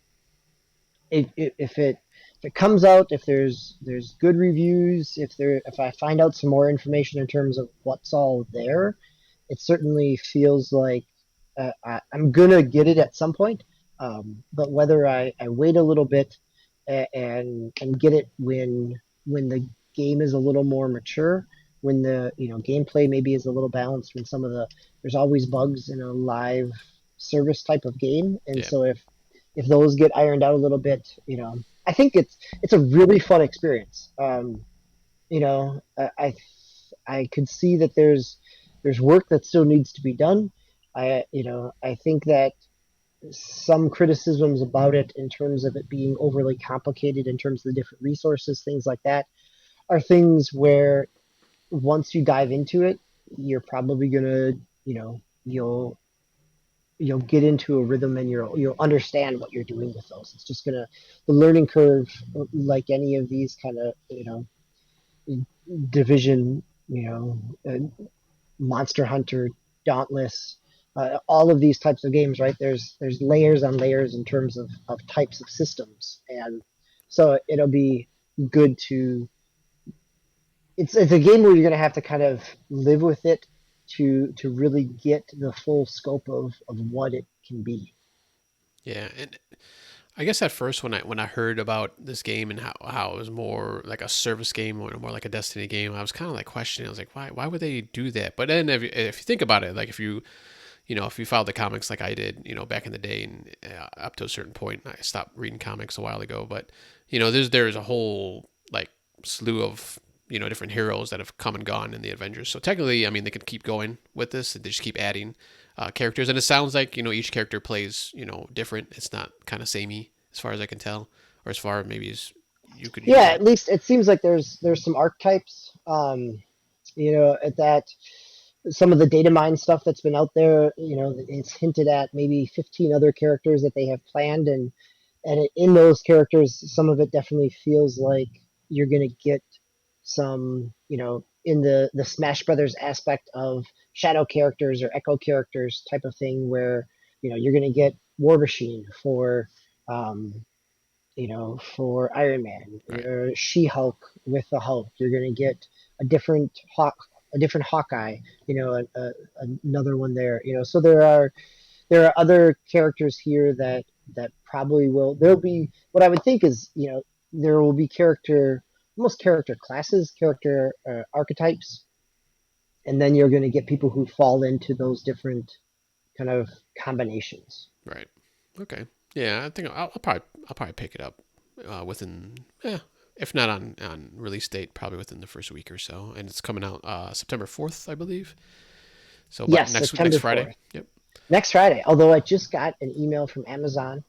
if it comes out, if there's good reviews, if I find out some more information in terms of what's all there, it certainly feels like I'm gonna get it at some point. But whether I wait a little bit and get it when the game is a little more mature, when the gameplay maybe is a little balanced, when there's always bugs in a live service type of game, and Yeah, so if those get ironed out a little bit, I think it's a really fun experience. I could see that there's work that still needs to be done. I think that some criticisms about it in terms of it being overly complicated in terms of the different resources, things like that, are things where once you dive into it, you're probably gonna, you'll get into a rhythm and you'll understand what you're doing with those. It's just gonna the learning curve, like any of these kind of division, Monster Hunter, Dauntless, all of these types of games, right? There's layers on layers in terms of types of systems, and so it'll be good to. It's a game where you're going to have to kind of live with it to really get the full scope of what it can be. yeah, and I guess at first when I heard about this game and how it was more like a service game or more like a Destiny game, I was kind of like questioning. I was like, why would they do that? But then if you think about it, like if you followed the comics like I did, back in the day and up to a certain point, I stopped reading comics a while ago. But there's a whole like slew of different heroes that have come and gone in the Avengers. So technically, I mean, they could keep going with this. They just keep adding characters, and it sounds like each character plays different. It's not kind of samey as far as I can tell, or as far maybe as you could use Yeah, it. at least it seems like there's some archetypes. At that some of the data mine stuff that's been out there, it's hinted at maybe 15 other characters that they have planned, and in those characters, some of it definitely feels like you're going to get some, in the Smash Brothers aspect of shadow characters or echo characters type of thing, where you're going to get War Machine for um, for Iron Man, Right. She-Hulk with the Hulk. You're going to get a different a different Hawkeye, another one there. So there are other characters here that probably will. There'll be what I would think is, there will be almost character classes, character archetypes, and then you're going to get people who fall into those different kind of combinations. Right. Okay. Yeah, I think I'll probably pick it up within, if not on release date, probably within the first week or so. And it's coming out September 4th, I believe. So, but Yes, next September Friday. 4th. Yep. Next Friday, although I just got an email from Amazon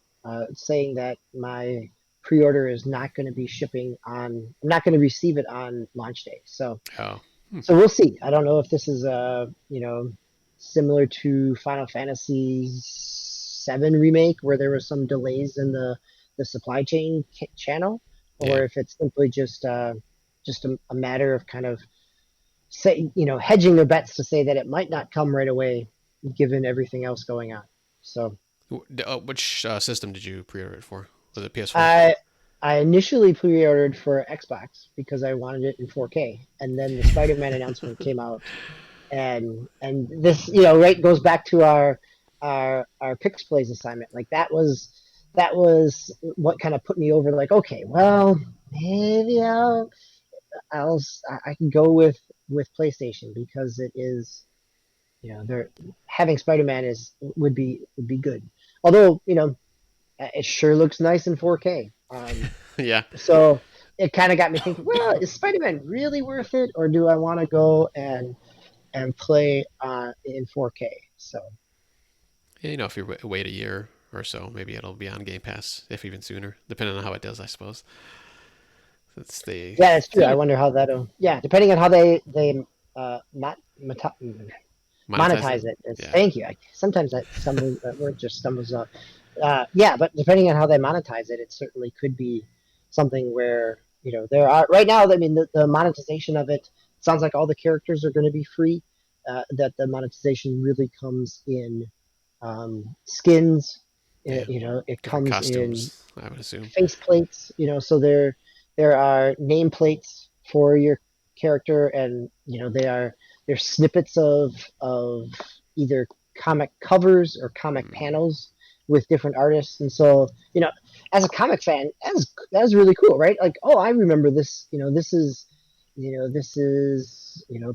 saying that my pre-order is not going to be shipping on. I'm not going to receive it on launch day. So, Oh. Hmm. so we'll see. I don't know if this is similar to Final Fantasy VII remake where there were some delays in the supply chain channel, Yeah. or if it's simply just a matter of kind of say hedging their bets to say that it might not come right away given everything else going on. So Which system did you pre-order it for? Was it PS4? I I initially pre-ordered for Xbox because I wanted it in 4K, and then the Spider-Man announcement came out, and this right goes back to our Pickz Playz assignment. Like that was what kind of put me over. Like, okay, well, maybe I'll I can go with PlayStation because it is, they're having Spider-Man is would be good. Although, it sure looks nice in 4K. Yeah. So it kind of got me thinking, well, is Spider-Man really worth it, or do I want to go and play in 4K? So Yeah, if you wait a year or so, maybe it'll be on Game Pass, if even sooner, depending on how it does, I suppose. That's the yeah, that's true. I thing. wonder how that'll. Yeah, depending on how they not Monetize it. monetize it. Yeah. Thank you. Sometimes that word just stumbles up. Yeah, but depending on how they monetize it, it certainly could be something where there are right now. I mean, the monetization of it sounds like all the characters are going to be free. That the monetization really comes in skins. Yeah. It Different comes in costumes, I would assume. face plates. So there are nameplates for your character, and they're snippets of either comic covers or comic Mm. panels with different artists. And so, as a comic fan, that's really cool, right? Like, oh, I remember this. This is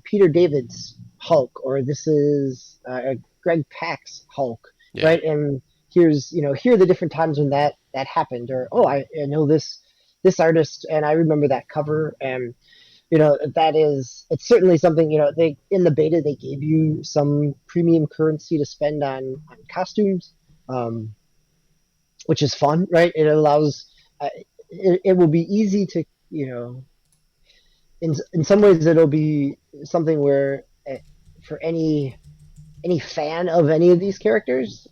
Peter David's Hulk, or this is Greg Pak's Hulk, Yeah. right? And here are the different times when that happened, or oh, I know this artist, and I remember that cover. And it's certainly something. They in the beta they gave you some premium currency to spend on costumes, um, which is fun, right? It allows it will be easy to, in some ways it'll be something where for any fan of any of these characters,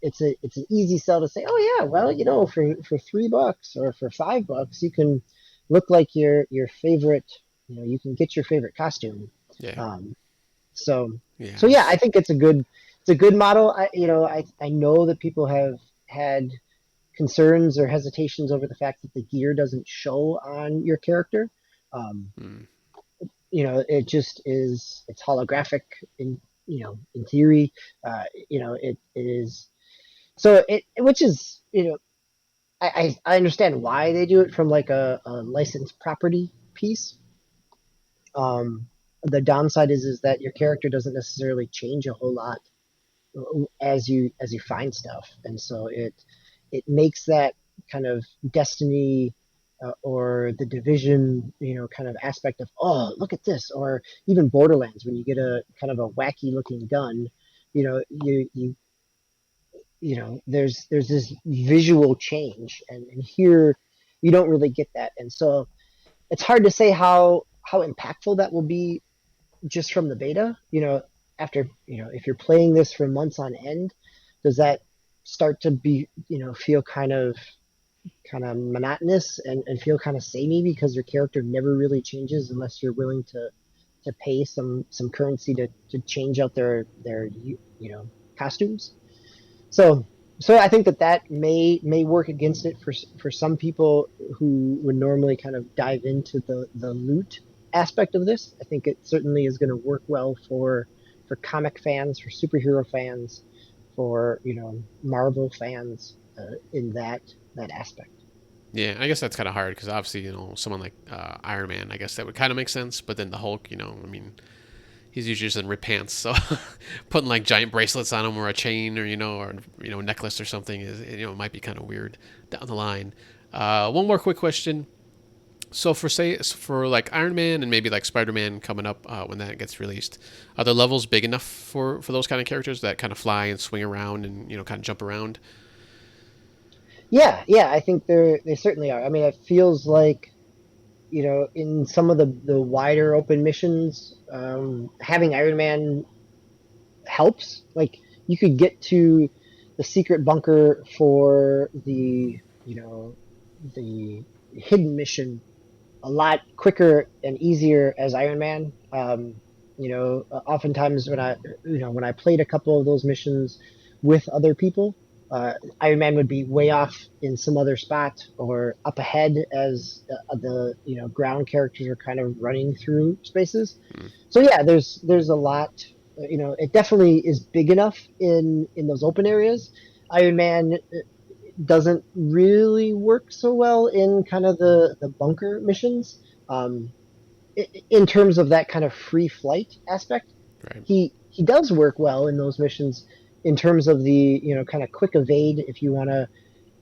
it's an easy sell to say, oh yeah, well, for $3 or for $5, you can look like your favorite, you can get your favorite costume. Yeah. Um, so Yeah. so yeah, I think it's a good model. I know that people have had concerns or hesitations over the fact that the gear doesn't show on your character. Um, Mm. it just is. It's holographic in theory. It is so which is, I understand why they do it from like a licensed property piece. The downside is that your character doesn't necessarily change a whole lot as you find stuff, and so it makes that kind of Destiny or the Division, kind of aspect of, oh, look at this, or even Borderlands when you get a kind of a wacky looking gun, there's this visual change, and here you don't really get that, and so it's hard to say how impactful that will be just from the beta. After if you're playing this for months on end, does that start to be feel kind of monotonous and feel kind of samey because your character never really changes unless you're willing to pay some currency to change out their costumes. So, so I think that that may work against it for some people who would normally kind of dive into the loot aspect of this. I think it certainly is going to work well for comic fans, for superhero fans, for Marvel fans in that aspect. Yeah, I guess that's kind of hard because obviously, someone like Iron Man, I guess that would kind of make sense. But then the Hulk, I mean, he's usually just in ripped pants, so putting like giant bracelets on him or a chain or necklace or something is might be kind of weird down the line. One more quick question. So for like Iron Man and maybe like Spider Man coming up when that gets released, are the levels big enough for those kind of characters that kind of fly and swing around and kind of jump around? Yeah, yeah, I think they certainly are. I mean, it feels like in some of the wider open missions, having Iron Man helps. Like you could get to the secret bunker for the hidden mission a lot quicker and easier as Iron Man. Oftentimes when I played a couple of those missions with other people, Iron Man would be way off in some other spot or up ahead as the ground characters are kind of running through spaces. Hmm. So yeah, there's a lot. It definitely is big enough in those open areas. Iron Man doesn't really work so well in kind of the bunker missions. Um, in terms of that kind of free flight aspect, Right. he does work well in those missions in terms of the kind of quick evade if you want to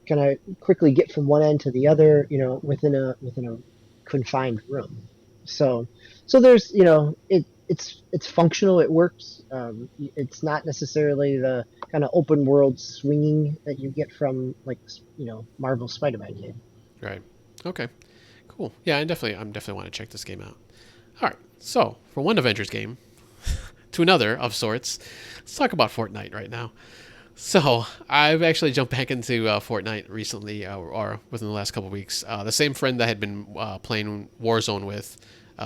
kind of quickly get from one end to the other, within a confined room. So so there's it's functional. It works. It's not necessarily the kind of open world swinging that you get from like Marvel Spider-Man game. Right. Okay. Cool. Yeah, I'm definitely want to check this game out. All right. So for one Avengers game to another of sorts, let's talk about Fortnite right now. So I've actually jumped back into Fortnite recently, or within the last couple of weeks. The same friend that I had been playing Warzone with,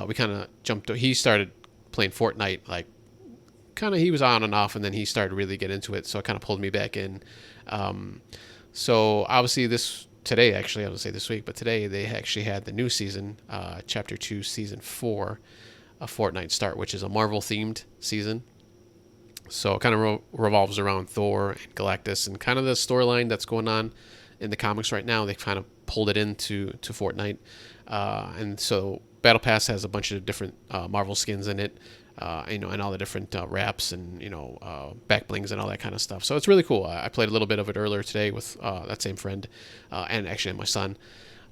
we kind of jumped. He started playing Fortnite, like kind of he was on and off, and then he started really get into it. So it kind of pulled me back in. Um, so obviously this today, actually I would say this week, but today they actually had the new season, Chapter 2, Season 4 of Fortnite start, which is a Marvel themed season. So it kind of revolves around Thor and Galactus and kind of the storyline that's going on in the comics right now. They kind of pulled it into Fortnite, and so Battle Pass has a bunch of different Marvel skins in it, and all the different wraps and back blings and all that kind of stuff. So it's really cool. I played a little bit of it earlier today with that same friend, and actually my son.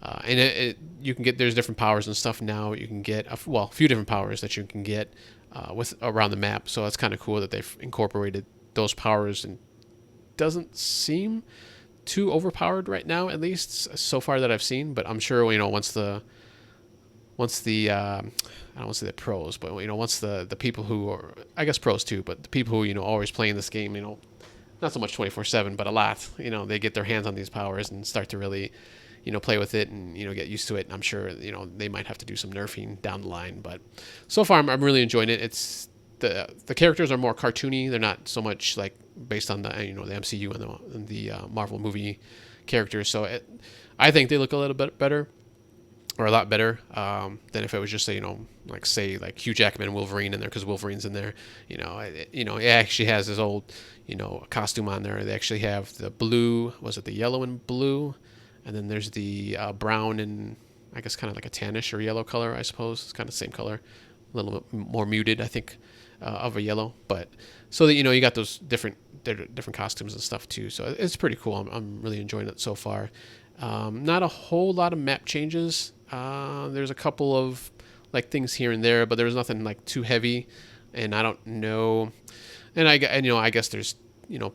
And you can get there's different powers and stuff now. You can get a few different powers that you can get with around the map. So that's kind of cool that they've incorporated those powers and doesn't seem too overpowered right now, at least so far that I've seen. But I'm sure once the I don't want to say the pros, but once the people who are, I guess pros too, but the people who always playing this game, not so much 24/7, but a lot, they get their hands on these powers and start to really play with it and get used to it. And I'm sure they might have to do some nerfing down the line, but so far I'm really enjoying it. It's the characters are more cartoony. They're not so much like based on the the MCU and the Marvel movie characters. So I think they look a little bit better, or a lot better than if it was just like Hugh Jackman and Wolverine in there, because Wolverine's in there. It actually has his old costume on there. They actually have the blue. Was it the yellow and blue? And then there's the brown and I guess kind of like a tannish or yellow color, I suppose. It's kind of the same color, a little bit more muted, I think, of a yellow. But so that you got those different costumes and stuff too. So it's pretty cool. I'm really enjoying it so far. Not a whole lot of map changes. There's a couple of like things here and there, but there's nothing like too heavy. And I don't know. And I guess there's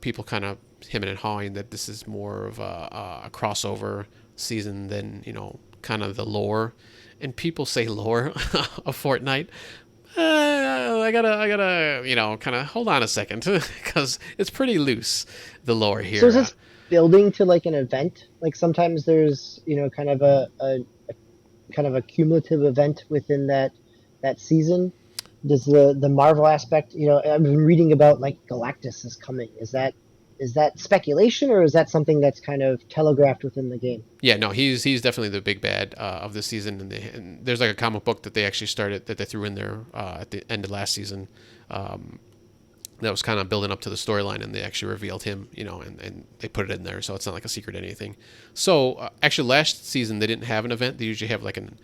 people kind of hemming and hawing that this is more of a crossover season than kind of the lore. And people say lore of Fortnite. I gotta kind of hold on a second because it's pretty loose, the lore So here. is this building to like an event? Like sometimes there's kind of a kind of a cumulative event within that season. Does the Marvel aspect? I've been reading about like Galactus is coming. Is that is that speculation or is that something that's kind of telegraphed within the game? Yeah, no, he's definitely the big bad of this season, and there's like a comic book that they actually started that they threw in there at the end of last season. Um, that was kind of building up to the storyline, and they actually revealed him, and they put it in there, so it's not like a secret or anything. So actually, last season they didn't have an event. They usually have like an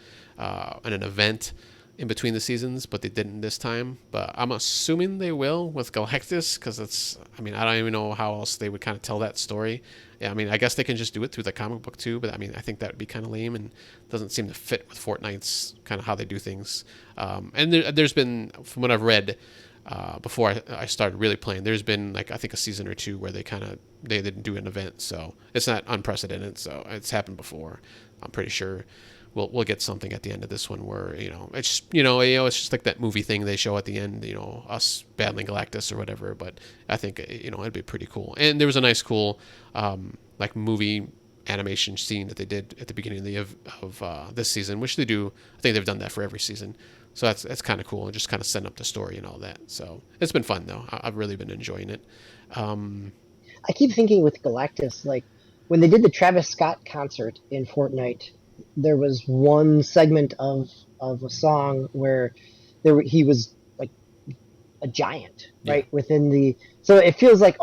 event in between the seasons, but they didn't this time. But I'm assuming they will with Galactus, because I mean, I don't even know how else they would kind of tell that story. Yeah, I mean, I guess they can just do it through the comic book too, but I mean, I think that would be kind of lame and doesn't seem to fit with Fortnite's kind of how they do things. And there's been, from what I've read, before I started really playing, there's been like I think a season or two where they didn't do an event, so it's not unprecedented. So it's happened before. I'm pretty sure we'll get something at the end of this one where it's just like that movie thing they show at the end, us battling Galactus or whatever. But I think it'd be pretty cool. And there was a nice cool like movie animation scene that they did at the beginning of this season, which they do. I think they've done that for every season. So that's kind of cool, and just kind of setting up the story and all that. So it's been fun though. I've really been enjoying it. Um, I keep thinking with Galactus, like when they did the Travis Scott concert in Fortnite, there was one segment of a song where he was like a giant, yeah, right? Within the so it feels like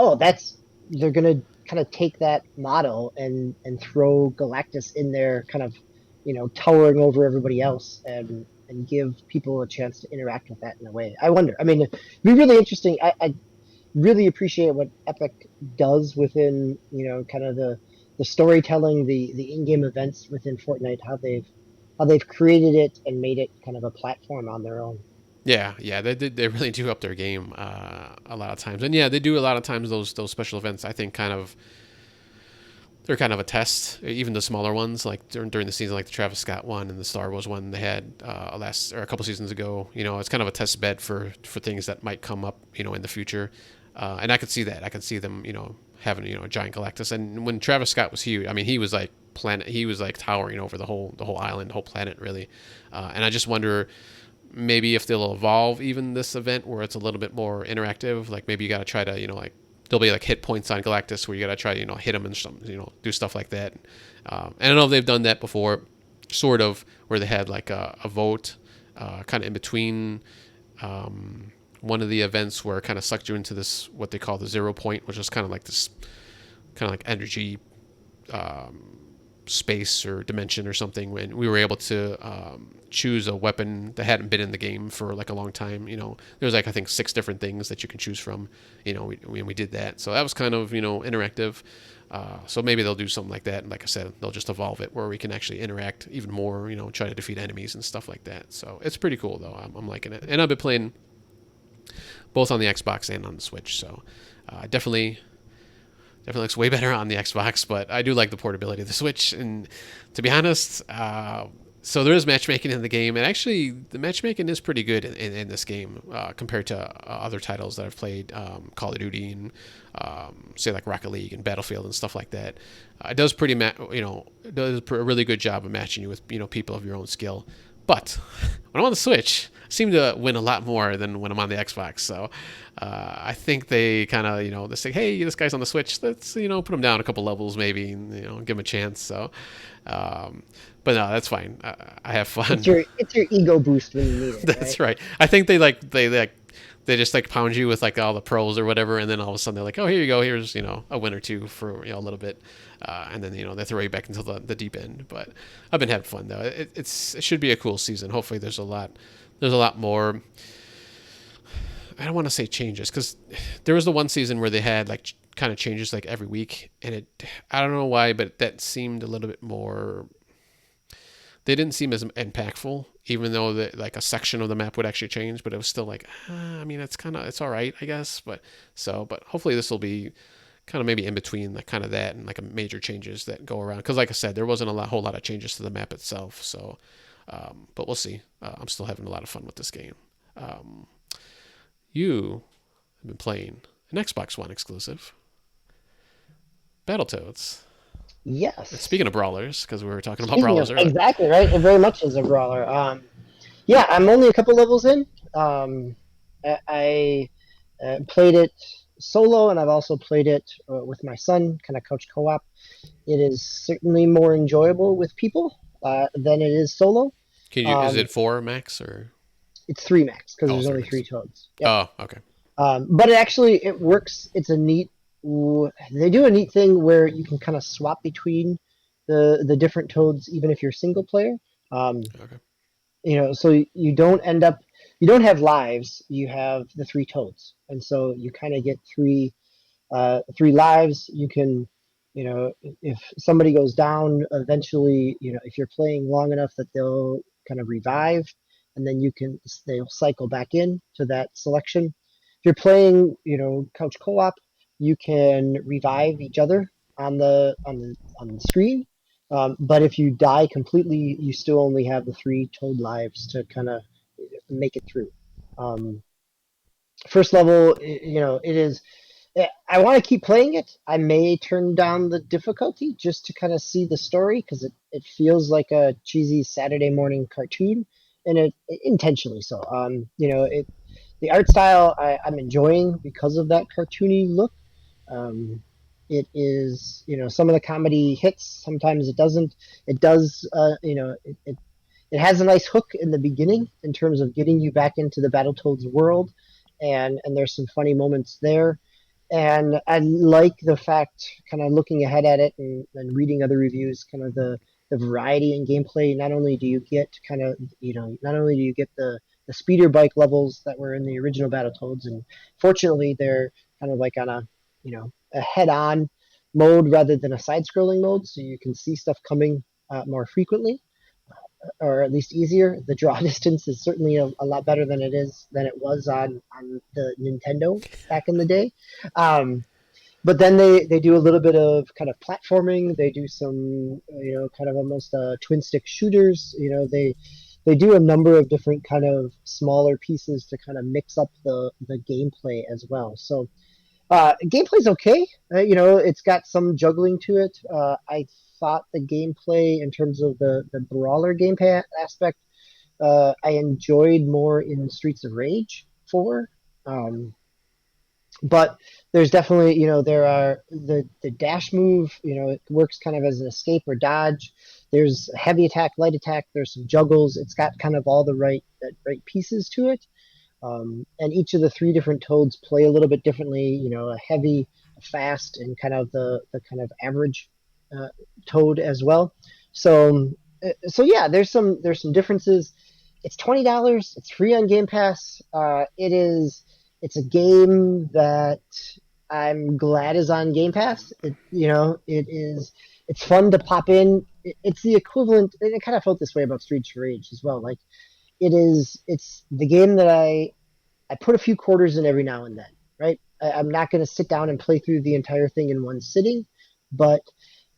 they're gonna kind of take that model and throw Galactus in there, kind of towering over everybody else and give people a chance to interact with that in a way. I wonder. I mean, it'd be really interesting. I really appreciate what Epic does within kind of the storytelling, the in-game events within Fortnite, how they've created it and made it kind of a platform on their own. yeah, they really do up their game a lot of times, and yeah, they do a lot of times those special events. I think they're kind of a test, even the smaller ones, like during the season, like the Travis Scott one and the Star Wars one they had a couple seasons ago. It's kind of a test bed for things that might come up, in the future. And I could see that. I could see them, having a giant Galactus. And when Travis Scott was huge, I mean, he was like he was like towering over the whole island, the whole planet, really. And I just wonder maybe if they'll evolve even this event where it's a little bit more interactive. Like maybe you got to try to, like there'll be like hit points on Galactus where you got to try to hit him and some do stuff like that. And I know they've done that before, sort of, where they had like a vote kind of in between. One of the events where it kind of sucked you into this what they call the 0 point, which is kind of like this kind of like energy space or dimension or something, when we were able to choose a weapon that hadn't been in the game for like a long time. There's like I think 6 different things that you can choose from. We did that, so that was kind of interactive. So maybe they'll do something like that, and like I said, they'll just evolve it where we can actually interact even more. Try to defeat enemies and stuff like that. So it's pretty cool though. I'm liking it, and I've been playing both on the Xbox and on the Switch. So definitely looks way better on the Xbox, but I do like the portability of the Switch. And to be honest, so there is matchmaking in the game, and actually the matchmaking is pretty good in this game compared to other titles that I've played, Call of Duty and say like Rocket League and Battlefield and stuff like that. It does it does a really good job of matching you with people of your own skill. But when I'm on the Switch, I seem to win a lot more than when I'm on the Xbox. So I think they kind of, they say, hey, this guy's on the Switch. Let's, put him down a couple levels maybe and, give him a chance. So, but no, that's fine. I have fun. It's your ego boost when you need it. That's Right. right. I think they just like pound you with like all the pros or whatever, and then all of a sudden they're like, oh, here you go, here's a win or two for a little bit, and then they throw you back into the deep end. But I've been having fun though. It should be a cool season. Hopefully there's a lot more. I don't want to say changes, because there was the one season where they had like kind of changes like every week, and I don't know why, but that seemed a little bit more. They didn't seem as impactful, even though like a section of the map would actually change, but it was still like, I mean, it's all right, I guess. But hopefully this will be kind of maybe in between like kind of that and like a major changes that go around. Because like I said, there wasn't whole lot of changes to the map itself. So, but we'll see. I'm still having a lot of fun with this game. You have been playing an Xbox One exclusive, Battletoads. Yes. Speaking of brawlers, because we were talking about Speaking brawlers of, earlier. exactly right. It very much is a brawler. Yeah, I'm only a couple levels in. I played it solo, and I've also played it with my son, kind of couch co-op. It is certainly more enjoyable with people than it is solo. Can you? Is Um, it four max or? it's three max because Oh, there's three only three max. toads. Yep. Oh, okay. But it works. It's a neat. They do a neat thing where you can kind of swap between the different toads, even if you're single player. Um, Okay. so you don't end up. You don't have lives. You have the three toads, and so you kind of get three lives. You can, if somebody goes down, eventually, if you're playing long enough that they'll kind of revive, and then they'll cycle back in to that selection. If you're playing, couch co-op, you can revive each other on the screen. But if you die completely, you still only have the three toad lives to kind of make it through. Um, First level, it is. I want to keep playing it. I may turn down the difficulty just to kind of see the story because it feels like a cheesy Saturday morning cartoon, and it intentionally so. The art style I'm enjoying because of that cartoony look. Um, it is, some of the comedy hits. Sometimes it doesn't. It does. It has a nice hook in the beginning in terms of getting you back into the Battletoads world, and there's some funny moments there. And I like the fact, kind of looking ahead at it and reading other reviews, kind of the variety in gameplay. Not only do you get not only do you get the speeder bike levels that were in the original Battletoads, and fortunately they're kind of like on a head-on mode rather than a side-scrolling mode, so you can see stuff coming more frequently or at least easier. The draw distance is certainly a lot better than it was on the Nintendo back in the day. But then they do a little bit of kind of platforming. They do some kind of almost twin stick shooters. They do a number of different kind of smaller pieces to kind of mix up the gameplay as well. So gameplay's okay. It's got some juggling to it. I thought the gameplay in terms of the brawler gameplay aspect, I enjoyed more in Streets of Rage 4. Um, but there's definitely, there are the dash move, it works kind of as an escape or dodge. There's heavy attack, light attack, there's some juggles. It's got kind of all the right pieces to it. And each of the three different toads play a little bit differently. A heavy, a fast, and kind of the kind of average uh, toad as well. So yeah, there's some differences. It's $20. It's free on Game Pass. It's a game that I'm glad is on Game Pass. It's fun to pop in. It's the equivalent. And it kind of felt this way about Streets of Rage as well. Like it's the game that I put a few quarters in every now and then, right? I'm not going to sit down and play through the entire thing in one sitting, but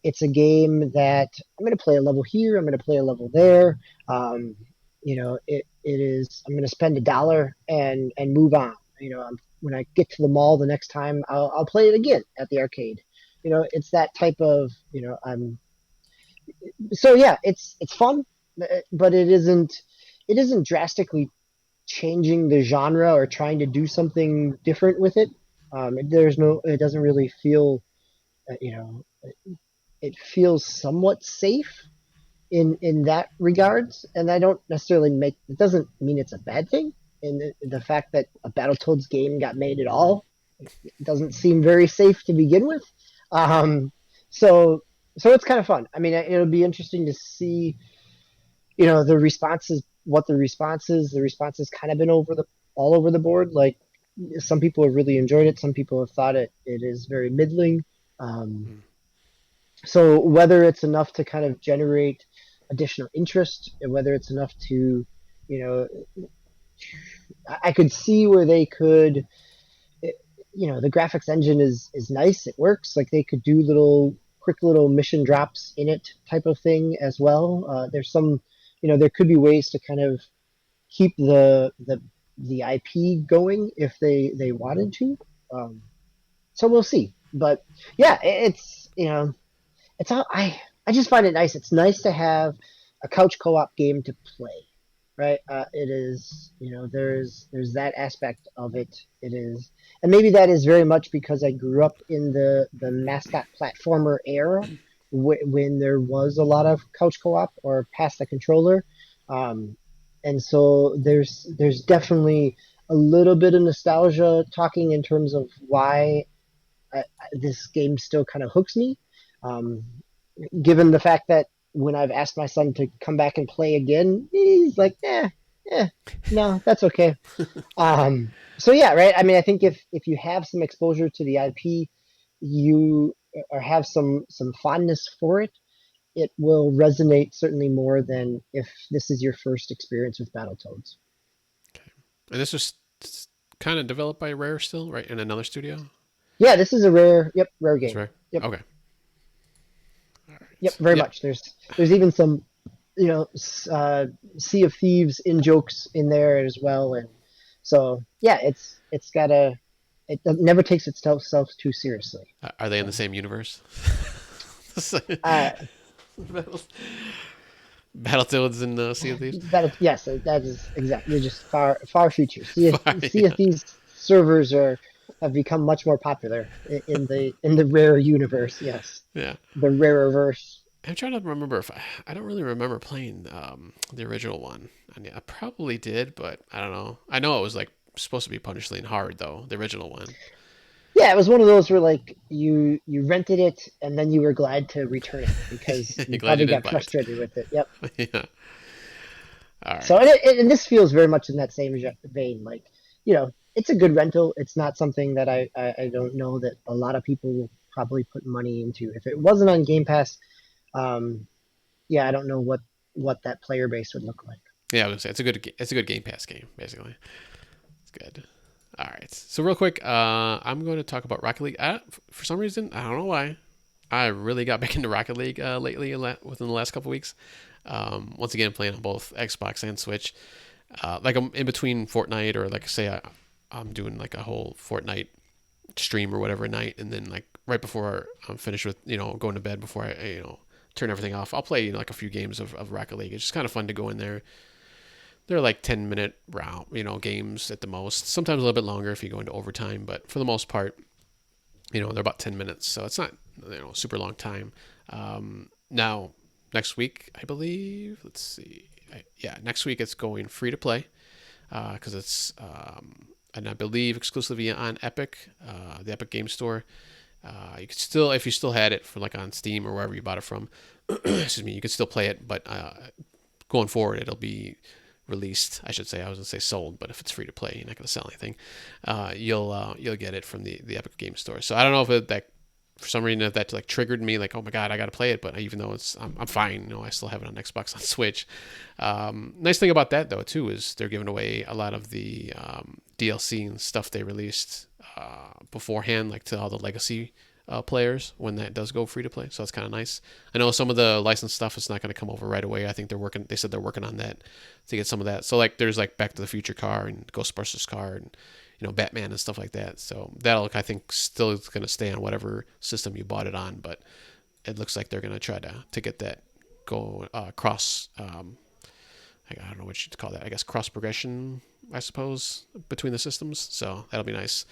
it's a game that I'm going to play a level here, I'm going to play a level there. It is. I'm going to spend $1 and move on. When I get to the mall the next time, I'll play it again at the arcade. It's that type of. I'm. So yeah, it's fun, but it isn't drastically changing the genre or trying to do something different with it. It doesn't really feel, it feels somewhat safe in that regards, and I don't necessarily make it doesn't mean it's a bad thing. And the fact that a Battletoads game got made at all doesn't seem very safe to begin with. Um, so so it's kind of fun. I mean, it'll be interesting to see the responses, what the response is. The response has kind of been all over the board. Like some people have really enjoyed it, some people have thought it is very middling. um, Hmm. so whether it's enough to kind of generate additional interest, and whether it's enough to you know I could see where they could, the graphics engine is nice, it works. Like they could do quick little mission drops in it type of thing as well. There's some, there could be ways to kind of keep the IP going if they wanted to. Um, so we'll see. But yeah, it's all I just find it nice. It's nice to have a couch co-op game to play, right? It is, there's that aspect of it. It is, and maybe that is very much because I grew up in the mascot platformer era, when there was a lot of couch co-op or pass the controller, um, and so there's definitely a little bit of nostalgia talking in terms of why this game still kind of hooks me. Um, Given the fact that when I've asked my son to come back and play again, he's like, no, that's okay. So yeah, right. I mean, I think if you have some exposure to the IP, you or have some fondness for it, it will resonate certainly more than if this is your first experience with Battletoads. And this was kind of developed by Rare still, right? In another studio. Yeah, this is a rare That's game. right. Yep, Okay. All yep, right. very Yep. much. There's even some you know Sea of Thieves in jokes in there as well, and so yeah, it's got a it never takes itself too seriously. Are they in the So same universe? uh, Battletoads and Sea of Thieves. yes, that is exactly. You're just far future. Sea Yeah. of Thieves servers have become much more popular in the rare universe. Yes, Yeah. the rarer verse. I'm trying to remember if I don't really remember playing the original one. I mean, I probably did, but I don't know. I know it was like supposed to be punishingly hard though, the original one. Yeah, it was one of those where like you rented it and then you were glad to return it because you Glad you probably didn't got buy it. frustrated with it. Yep. Yeah. All So right. and this feels very much in that same vein. Like it's a good rental. It's not something that I don't know that a lot of people will probably put money into. If it wasn't on Game Pass, um, yeah, I don't know what that player base would look like. Yeah, I was gonna say it's a good Game Pass game basically. It's good. All right. So real quick, I'm going to talk about Rocket League. For some reason, I don't know why, I really got back into Rocket League lately within the last couple weeks. Once again, playing on both Xbox and Switch. Like I'm in between Fortnite or like say I'm doing like a whole Fortnite stream or whatever at night, and then like right before I'm finished with going to bed before I turn everything off, I'll play like a few games of Rocket League. It's just kind of fun to go in there. They're like 10-minute round games at the most. Sometimes a little bit longer if you go into overtime, but for the most part, they're about 10 minutes, so it's not super long time. Now next week, I believe. Let's see. Yeah, next week it's going free to play because it's and I believe exclusively on Epic, the Epic Game Store. You could still, if you still had it for like on Steam or wherever you bought it from, excuse me, you could still play it. But going forward, it'll be released. I should say, I was gonna say sold, but if it's free to play, you're not gonna sell anything. You'll get it from the Epic Game Store. So I don't know if that for some reason if that like triggered me, like oh my god, I gotta play it. But even though I'm fine, I still have it on Xbox on Switch. Nice thing about that though too is they're giving away a lot of the DLC and stuff they released beforehand, like to all the legacy players when that does go free to play. So that's kind of nice. I know some of the licensed stuff is not going to come over right away. I think they're working. They said they're working on that to get some of that. So like there's like Back to the Future car and Ghostbusters car and Batman and stuff like that. So that'll I think still is going to stay on whatever system you bought it on, but it looks like they're going to try to get that go cross. I don't know what you'd call that. I guess cross progression, I suppose, between the systems. So that'll be nice.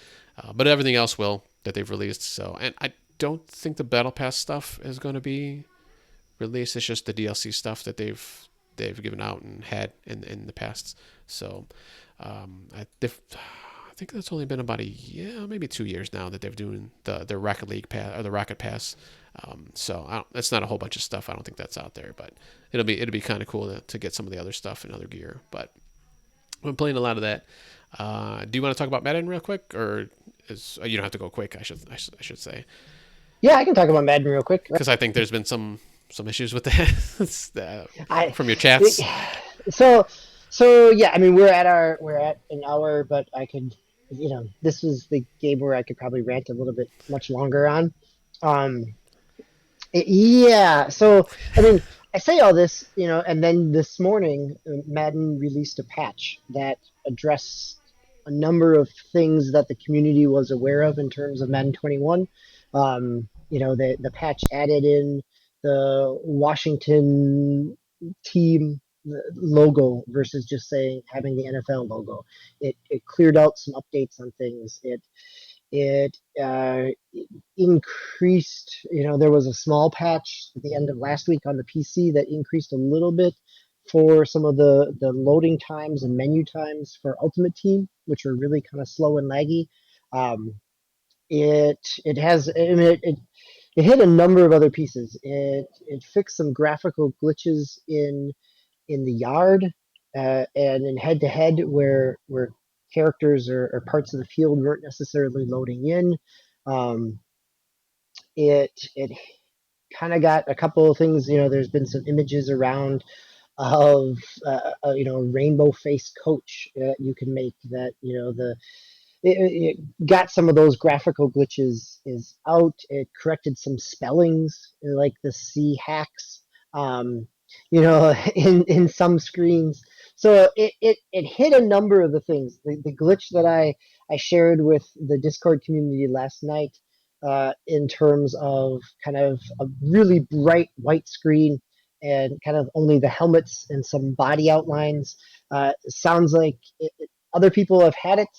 But everything else will that they've released. So and I don't think the Battle Pass stuff is going to be released. It's just the DLC stuff that they've given out and had in the past. So I think that's only been about maybe 2 years now that they've doing the Rocket League pass or the Rocket Pass. So that's not a whole bunch of stuff. I don't think that's out there, but it'll be kind of cool to get some of the other stuff and other gear. But I've been playing a lot of that. Do you want to talk about Madden real quick, or you don't have to go quick? I should say Yeah, I can talk about Madden real quick. because I think there's been some issues with that I from your chats. so so yeah. I mean, we're at an hour, but I could this was the game where I could probably rant a little bit much longer on. Um, yeah. So I mean, I say all this, and then this morning, Madden released a patch that addressed a number of things that the community was aware of in terms of Madden 21. The patch added in the Washington team, the logo versus just saying having the NFL logo. It cleared out some updates on things. It increased, there was a small patch at the end of last week on the PC that increased a little bit for some of the loading times and menu times for Ultimate Team, which are really kind of slow and laggy. Um, it has, I mean, it hit a number of other pieces. It fixed some graphical glitches in the yard, and in head to head where characters or parts of the field weren't necessarily loading in. Um, it kind of got a couple of things. There's been some images around of rainbow face coach that you can make that it got some of those graphical glitches is out. It corrected some spellings like the C hacks, um, in some screens. So it hit a number of the things. The glitch that I shared with the Discord community last night, in terms of kind of a really bright white screen and kind of only the helmets and some body outlines. Sounds like other people have had it.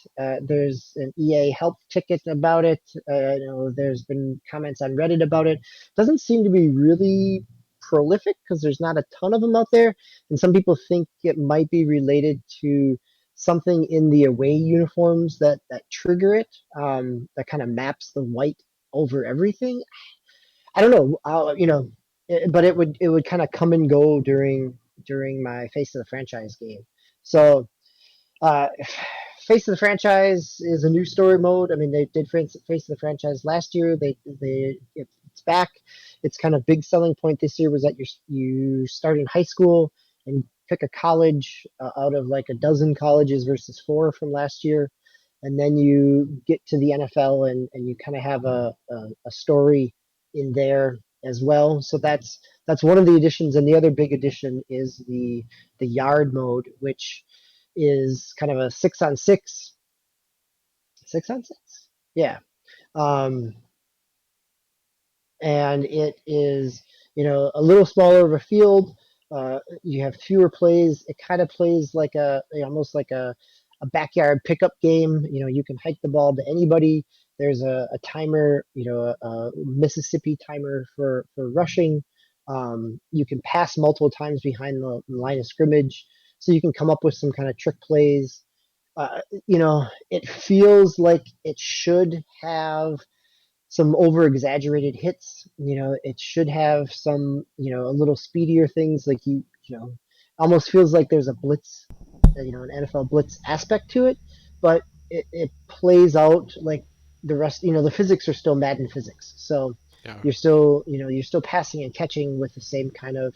There's an EA help ticket about it. There's been comments on Reddit about it. Doesn't seem to be really prolific because there's not a ton of them out there. And some people think it might be related to something in the away uniforms that trigger it, that kind of maps the white over everything. I don't know. But it would kind of come and go during my Face of the Franchise game. So uh, Face of the Franchise is a new story mode. I mean, they did Face of the Franchise last year. It's back. Its kind of big selling point this year was that you start in high school and pick a college, out of like a dozen colleges versus four from last year, and then you get to the NFL and you kind of have a story in there as well. So that's one of the additions, and the other big addition is the yard mode, which is kind of a 6-on-6, 6-on-6, yeah. Um, and it is a little smaller of a field. You have fewer plays. It kind of plays like almost like a backyard pickup game. You can hike the ball to anybody. There's a timer, a Mississippi timer for rushing. You can pass multiple times behind the line of scrimmage, so you can come up with some kind of trick plays. It feels like it should have some over exaggerated hits. It should have some, a little speedier things, like almost feels like there's a blitz, an NFL blitz aspect to it, but it plays out like the rest. The physics are still Madden physics, so Yeah. you're still passing and catching with the same kind of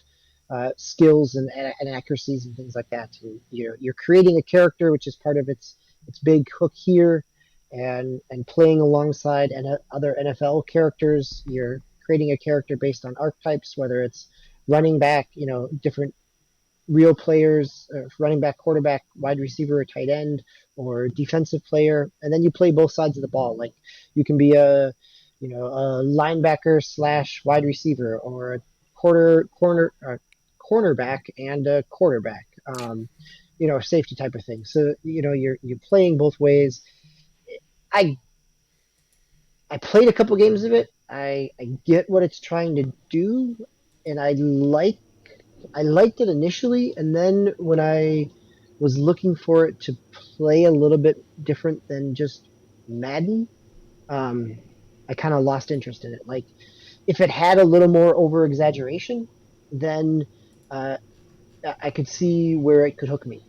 skills and accuracies and things like that. And you're creating a character, which is part of its big hook here, and playing alongside other NFL characters. You're creating a character based on archetypes, whether it's running back, different real players, running back, quarterback, wide receiver, or tight end, or defensive player, and then you play both sides of the ball. Like you can be a linebacker slash wide receiver, or a cornerback and a quarterback, safety type of thing. So you're playing both ways. I I played a couple games of it. I get what it's trying to do, and I liked it initially, and then when I was looking for it to play a little bit different than just Madden, um, I kind of lost interest in it. Like, if it had a little more over exaggeration, then uh, I could see where it could hook me.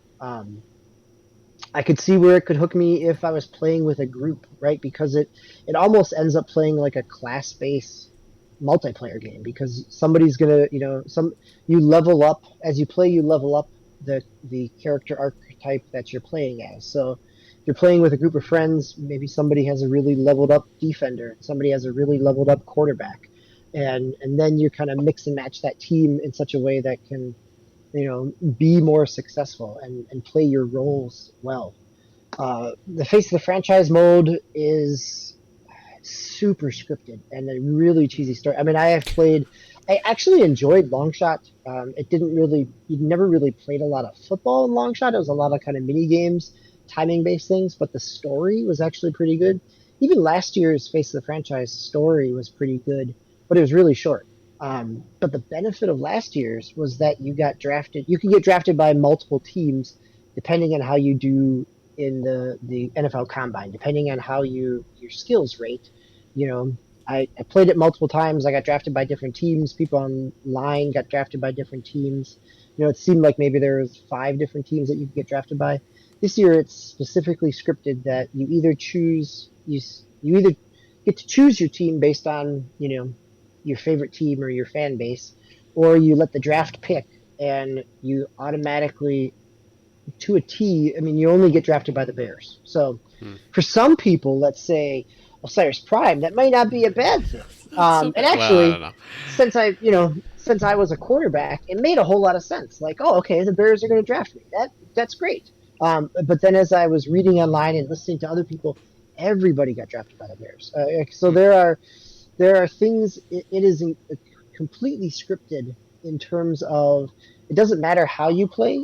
I could see where it could hook me if I was playing with a group, right? Because it almost ends up playing like a class based multiplayer game, because somebody's gonna, you level up as you play. You level up the character archetype that you're playing as. So if you're playing with a group of friends, maybe somebody has a really leveled up defender, somebody has a really leveled up quarterback, and then you kind of mix and match that team in such a way that can, be more successful and play your roles well. The Face of the Franchise mode is super scripted and a really cheesy story. I mean, I have played I actually enjoyed Longshot. It didn't really, you never really played a lot of football in Longshot. It was a lot of kind of mini games, timing based things, but the story was actually pretty good. Even last year's Face of the Franchise story was pretty good, but it was really short. But the benefit of last year's was that you got drafted. You can get drafted by multiple teams depending on how you do in the NFL Combine, depending on how your skills rate. You know, I played it multiple times. I got drafted by different teams. People online got drafted by different teams. It seemed like maybe there was 5 different teams that you could get drafted by. This year, it's specifically scripted that you either get to choose your team based on your favorite team or your fan base, or you let the draft pick, and you automatically to a T. I mean, you only get drafted by the Bears. So, for some people, let's say Osiris Prime, that might not be a bad thing. So And well, I actually, don't know. since I was a quarterback, it made a whole lot of sense. Like, oh, okay, the Bears are going to draft me. That's great. But then as I was reading online and listening to other people, everybody got drafted by the Bears. So there are things. It is completely scripted in terms of it doesn't matter how you play.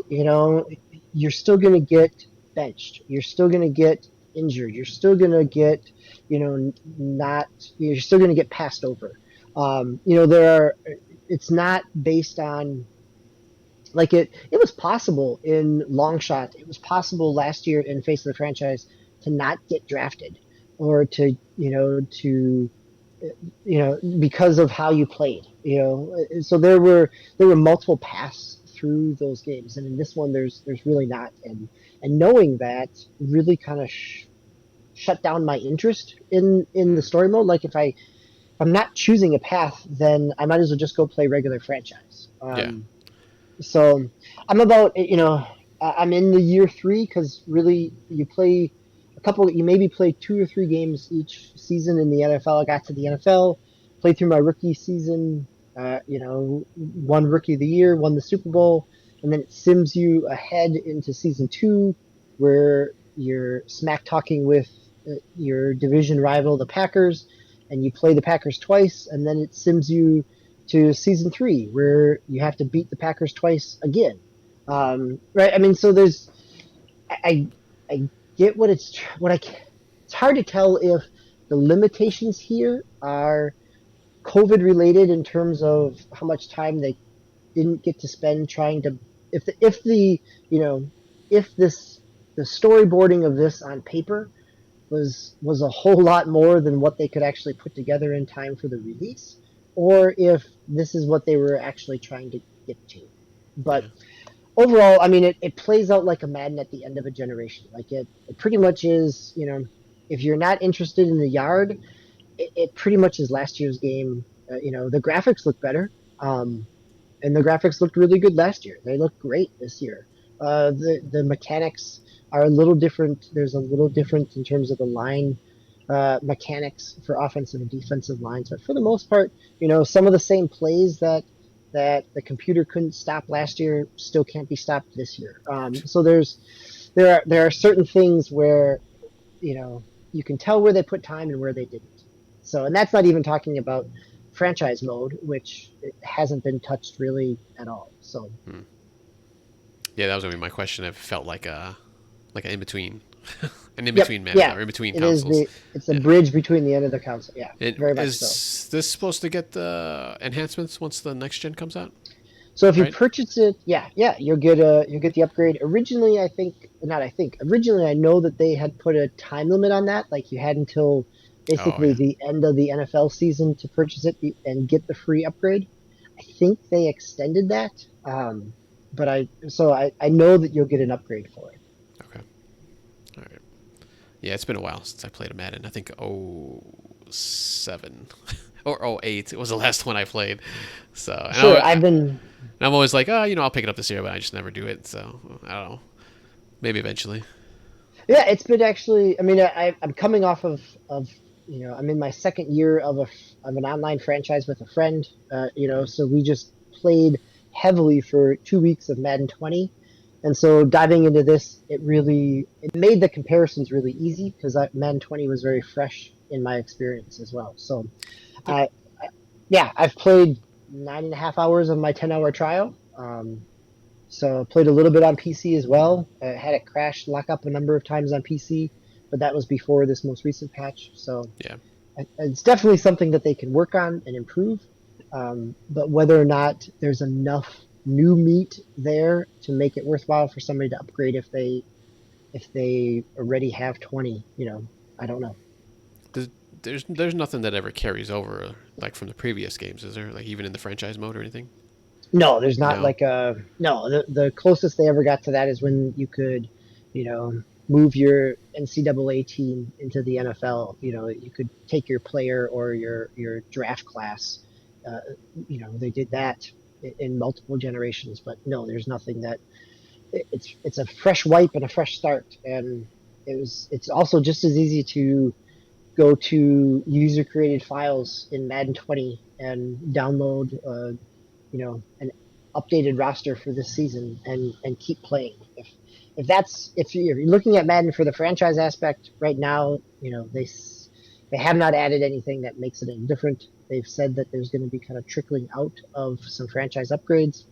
You're still going to get benched. You're still going to get injured. You're still going to get, not. You're still going to get passed over. There are. It's not based on like it was possible in long shot. It was possible last year in Face of the Franchise to not get drafted or to because of how you played. So there were multiple paths through those games, and in this one there's really not. And knowing that really kind of shut down my interest in the story mode. Like if I'm not choosing a path, then I might as well just go play regular franchise. Yeah. So I'm about, I'm in the year 3 because really you maybe play 2 or 3 games each season in the NFL. I got to the NFL, played through my rookie season, won Rookie of the Year, won the Super Bowl, and then it sims you ahead into season 2 where you're smack talking with your division rival, the Packers, and you play the Packers twice, and then it sims you to season 3 where you have to beat the Packers twice again. Right? I mean, so I get it's hard to tell if the limitations here are COVID related in terms of how much time they didn't get to spend trying to if the storyboarding of this on paper was a whole lot more than what they could actually put together in time for the release, or if this is what they were actually trying to get to. But overall, I mean, it plays out like a Madden at the end of a generation. Like it pretty much is, if you're not interested in the yard, it pretty much is last year's game. The graphics look better, and the graphics looked really good last year. They look great this year. The mechanics are a little different. There's a little difference in terms of the line mechanics for offensive and defensive lines, but for the most part, some of the same plays that the computer couldn't stop last year still can't be stopped this year. So there are certain things where you can tell where they put time and where they didn't. So, and that's not even talking about franchise mode, which hasn't been touched really at all. So, Yeah, that was gonna be my question. It felt like an in between, an in yep, between yeah, or in between it is consoles. it's a bridge between the end of the console. Yeah, very much Is so. this supposed to get the enhancements once the next gen comes out? So if you Right? purchase it, yeah, you'll get the upgrade. Originally I know that they had put a time limit on that. Like you had until Oh basically yeah. the end of the NFL season to purchase it and get the free upgrade. I think they extended that, but I know that you'll get an upgrade for it. Okay. All right. Yeah, it's been a while since I played a Madden. I think 07 or 08. It was the last one I played. So Sure, I've been. I'm always like, oh, I'll pick it up this year, but I just never do it. So I don't know. Maybe eventually. Yeah, it's been actually. I mean, I'm coming off of I'm in my second year of an online franchise with a friend. So we just played heavily for 2 weeks of Madden 20, and so diving into this, it made the comparisons really easy because Madden 20 was very fresh in my experience as well. So, I yeah, I've played. 9.5 hours of my 10-hour trial. So played a little bit on PC as well. Had it crash, lock up a number of times on PC, but that was before this most recent patch. So Yeah. it's definitely something that they can work on and improve. But whether or not there's enough new meat there to make it worthwhile for somebody to upgrade if they already have 20, I don't know. There's, there's nothing that ever carries over like from the previous games, is there? Like even in the franchise mode or anything? No, there's not No. like a no. The closest they ever got to that is when you could, move your NCAA team into the NFL. You could take your player or your draft class. Uh, they did that in multiple generations, but no, there's nothing that it's a fresh wipe and a fresh start, and it's also just as easy to go to user created files in Madden 20 and download an updated roster for this season and keep playing. If you're looking at Madden for the franchise aspect right now, they have not added anything that makes it any different. They've said that there's going to be kind of trickling out of some franchise upgrades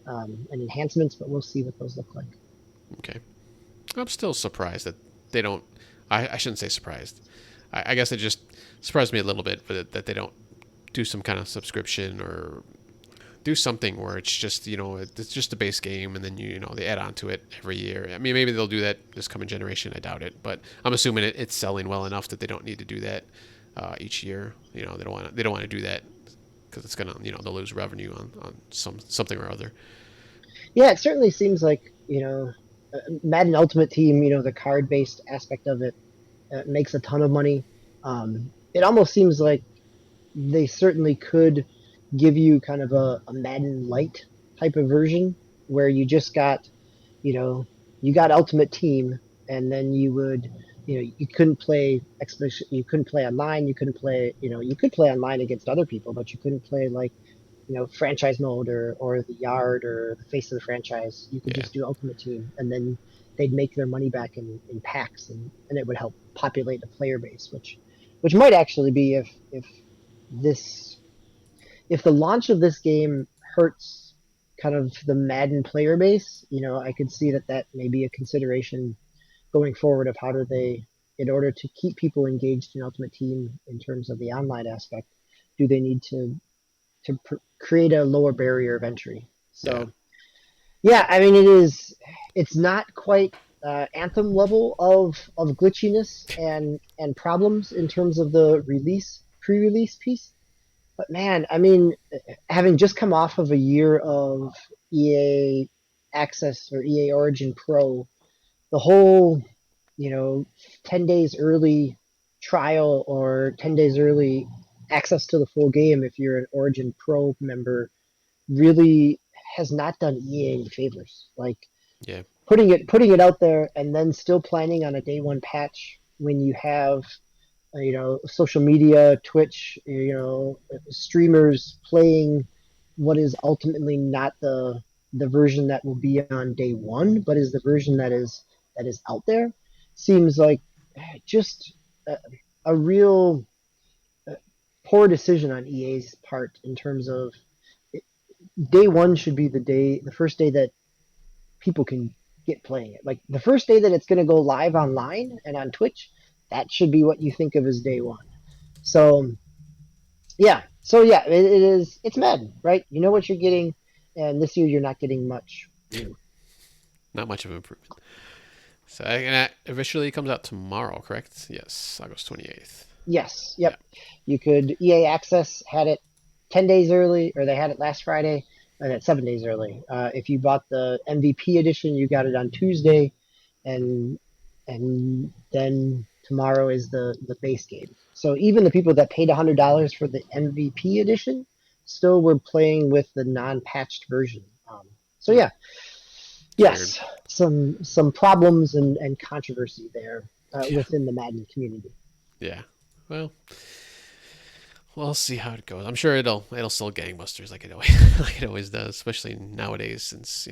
and enhancements, but we'll see what those look like. Okay. I'm still surprised that they don't. I shouldn't say surprised. I guess it just surprised me a little bit that they don't do some kind of subscription or do something where it's just it's just a base game and then they add on to it every year. I mean, maybe they'll do that this coming generation. I doubt it, but I'm assuming it's selling well enough that they don't need to do that each year. They don't want to do that because it's gonna they'll lose revenue on something or other. Yeah, it certainly seems like Madden Ultimate Team, the card based aspect of it makes a ton of money. It almost seems like they certainly could give you kind of a Madden Light type of version where you just got, you got Ultimate Team, and then you would, you couldn't play you couldn't play online, you could play online against other people, but you couldn't play like, franchise mode or the yard or the face of the franchise. You could Yeah, just do Ultimate Team, and then they'd make their money back in packs, and it would help populate the player base, which might actually be this if the launch of this game hurts kind of the Madden player base, I could see that may be a consideration going forward of how do they, in order to keep people engaged in Ultimate Team in terms of the online aspect, do they need to create a lower barrier of entry? yeah, So yeah, I mean it's not quite Anthem level of glitchiness and problems in terms of the pre-release piece, but man, I mean, having just come off of a year of EA Access or EA Origin Pro, the whole, you know, 10 days early trial or 10 days early access to the full game if you're an Origin Pro member really has not done EA any favors. Like yeah, putting it out there and then still planning on a day one patch when you have social media, Twitch, streamers playing what is ultimately not the version that will be on day one, but is the version that is out there. Seems like just a, a real poor decision on EA's part in terms of day one should be the first day that people can get playing it. Like the first day that it's going to go live online and on Twitch, that should be what you think of as day one. So yeah, it is. It's Madden, right? You know what you're getting, and this year you're not getting much new. not much of an improvement. So and that officially comes out tomorrow, correct? Yes, August 28th. Yes, Yeah, yep. You could EA Access had it 10 days early, or they had it last Friday, and it's 7 days early. If you bought the MVP edition, you got it on Tuesday, and and then tomorrow is the base game. So even the people that paid $100 for the MVP edition still were playing with the non-patched version. So hmm, yeah, it's weird. yes, some problems and controversy there Yeah, within the Madden community. yeah. Well, we'll see how it goes. I'm sure it'll still gangbusters like it always like it always does, especially nowadays since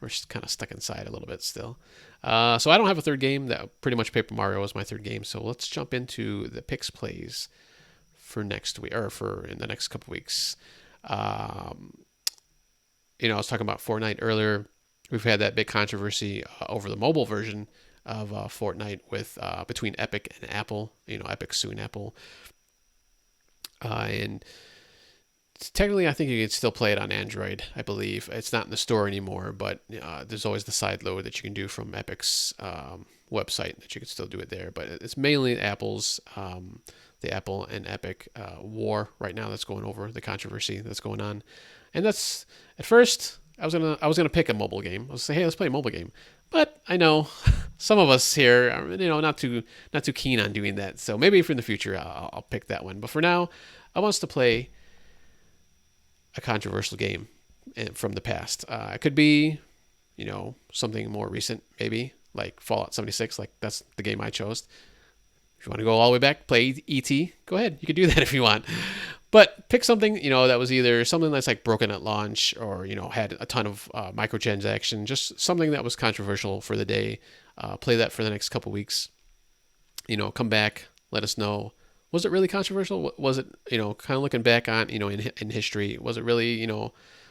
we're kind of stuck inside a little bit still. So I don't have a third game. That pretty much Paper Mario is my third game. So let's jump into the Pickz Playz for next week or for in the next couple weeks. Um, I was talking about Fortnite earlier. We've had that big controversy over the mobile version of Fortnite with between Epic and Apple. Epic suing Apple, and technically, I think you can still play it on Android. I believe it's not in the store anymore, but there's always the side load that you can do from Epic's website that you can still do it there. But it's mainly the Apple and Epic war right now that's going over the controversy that's going on, and that's at first I was gonna pick a mobile game. I was say, hey, let's play a mobile game, but I know some of us here are not too keen on doing that. So maybe for in the future I'll pick that one. But for now, I want us to play a controversial game from the past. It could be, something more recent, maybe like Fallout 76. Like that's the game I chose. If you want to go all the way back, play ET. Go ahead, you could do that if you want. But pick something, that was either something that's like broken at launch or, had a ton of microtransaction, just something that was controversial for the day. Play that for the next couple weeks. Come back, let us know. Was it really controversial? Was it, kind of looking back on, in history, was it really,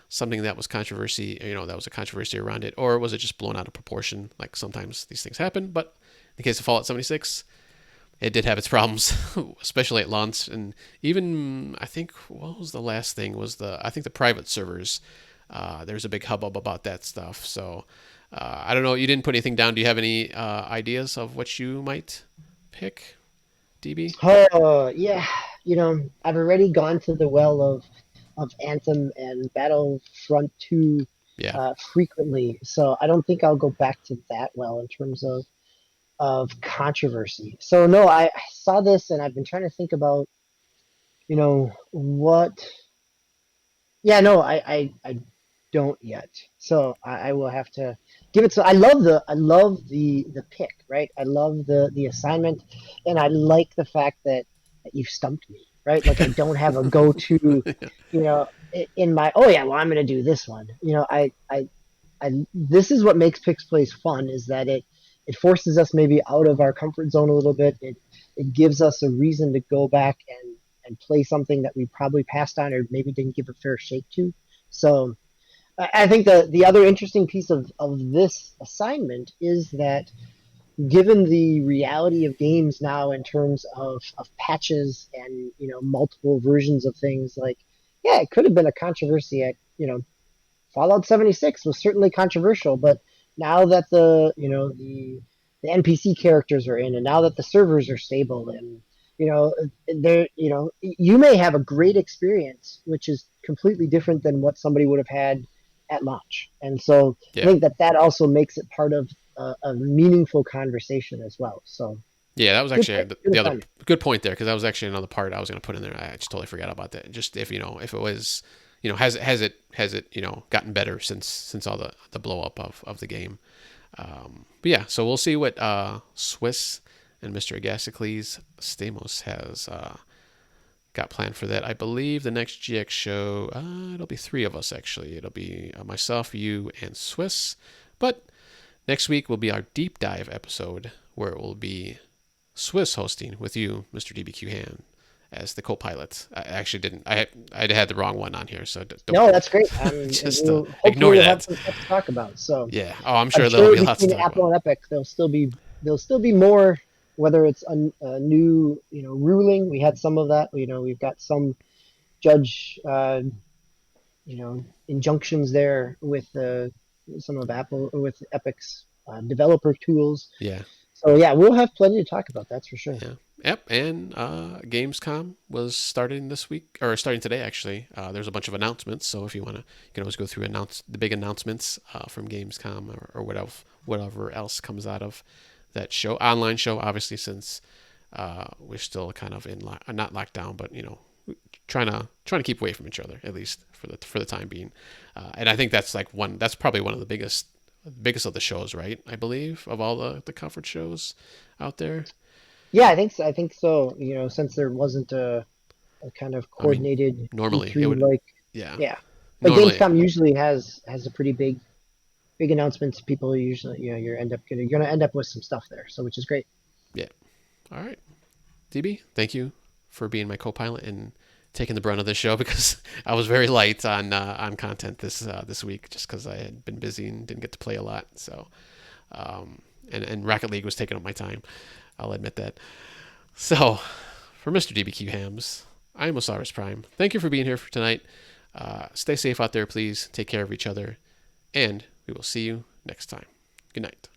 something that was controversy, that was a controversy around it, or was it just blown out of proportion? Like sometimes these things happen, but in the case of Fallout 76, it did have its problems, especially at launch. And even, I think, what was the last thing? I think the private servers. There's a big hubbub about that stuff. So I don't know. You didn't put anything down. Do you have any ideas of what you might pick, DB? Oh yeah, I've already gone to the well of Anthem and Battlefront 2 Yeah. frequently, so I don't think I'll go back to that well in terms of controversy. So no, I saw this and I've been trying to think about, what. Yeah, no, I don't yet. So I will have to give it. So I love the pick, right? I love the assignment, and I like the fact that you've stumped me, right? Like I don't have a go to, in my, oh yeah, well I'm gonna do this one. I this is what makes Pickz Playz fun, is that it forces us maybe out of our comfort zone a little bit. It gives us a reason to go back and play something that we probably passed on or maybe didn't give a fair shake to. So I think the other interesting piece of this assignment is that given the reality of games now in terms of patches and multiple versions of things, like yeah, it could have been a controversy at Fallout 76 was certainly controversial, but now that the NPC characters are in, and now that the servers are stable, and there you may have a great experience, which is completely different than what somebody would have had at launch, and so I Yeah. think that also makes it part of a meaningful conversation as well. So Yeah, that was good actually pick, good the other assignment. good point there because that was actually another part I was going to put in there. I just totally forgot about that. Just if it was, has it gotten better since all the blow up of the game. But yeah, so we'll see what Swiss and Mr. Agasicles Stamos has got planned for that. I believe the next GX show, it'll be three of us actually. It'll be myself, you, and Swiss. But next week will be our deep dive episode where it will be Swiss hosting with you, Mr. DBQ Han, as the co-pilot. I actually didn't. I had the wrong one on here, so don't No, that's great. just We'll, ignore hopefully we'll have that. some stuff to talk about. So Yeah. Oh, I'm I'm sure there'll sure be lots to between talk Apple about. and Epic, there'll still be more. Whether it's a new ruling, we had some of that. We've got some judge injunctions there with some of Apple or with Epic's developer tools. Yeah. So yeah, we'll have plenty to talk about. That's for sure. Yeah. Yep. And Gamescom was starting this week, or starting today, actually. There's a bunch of announcements. So if you want to, you can always go through the big announcements from Gamescom or whatever else comes out of that show. Online show, obviously, since we're still kind of in not locked down, but trying to keep away from each other at least for the time being. And I think that's probably one of the biggest of the shows, right? I believe of all the conference shows out there. Yeah, I think so. Since there wasn't a kind of I mean, coordinated normally it E3 would, like. yeah. Yeah, but Normally, Gamescom usually has a pretty big announcements. People usually you're gonna end up with some stuff there, so which is great. yeah. All right, DB, thank you for being my co-pilot and taking the brunt of this show because I was very light on content this week just because I had been busy and didn't get to play a lot. So, and Rocket League was taking up my time. I'll admit that. So, for Mr. DBQ Hams, I'm Osiris Prime. Thank you for being here for tonight. Stay safe out there, please. Take care of each other, and we will see you next time. Good night.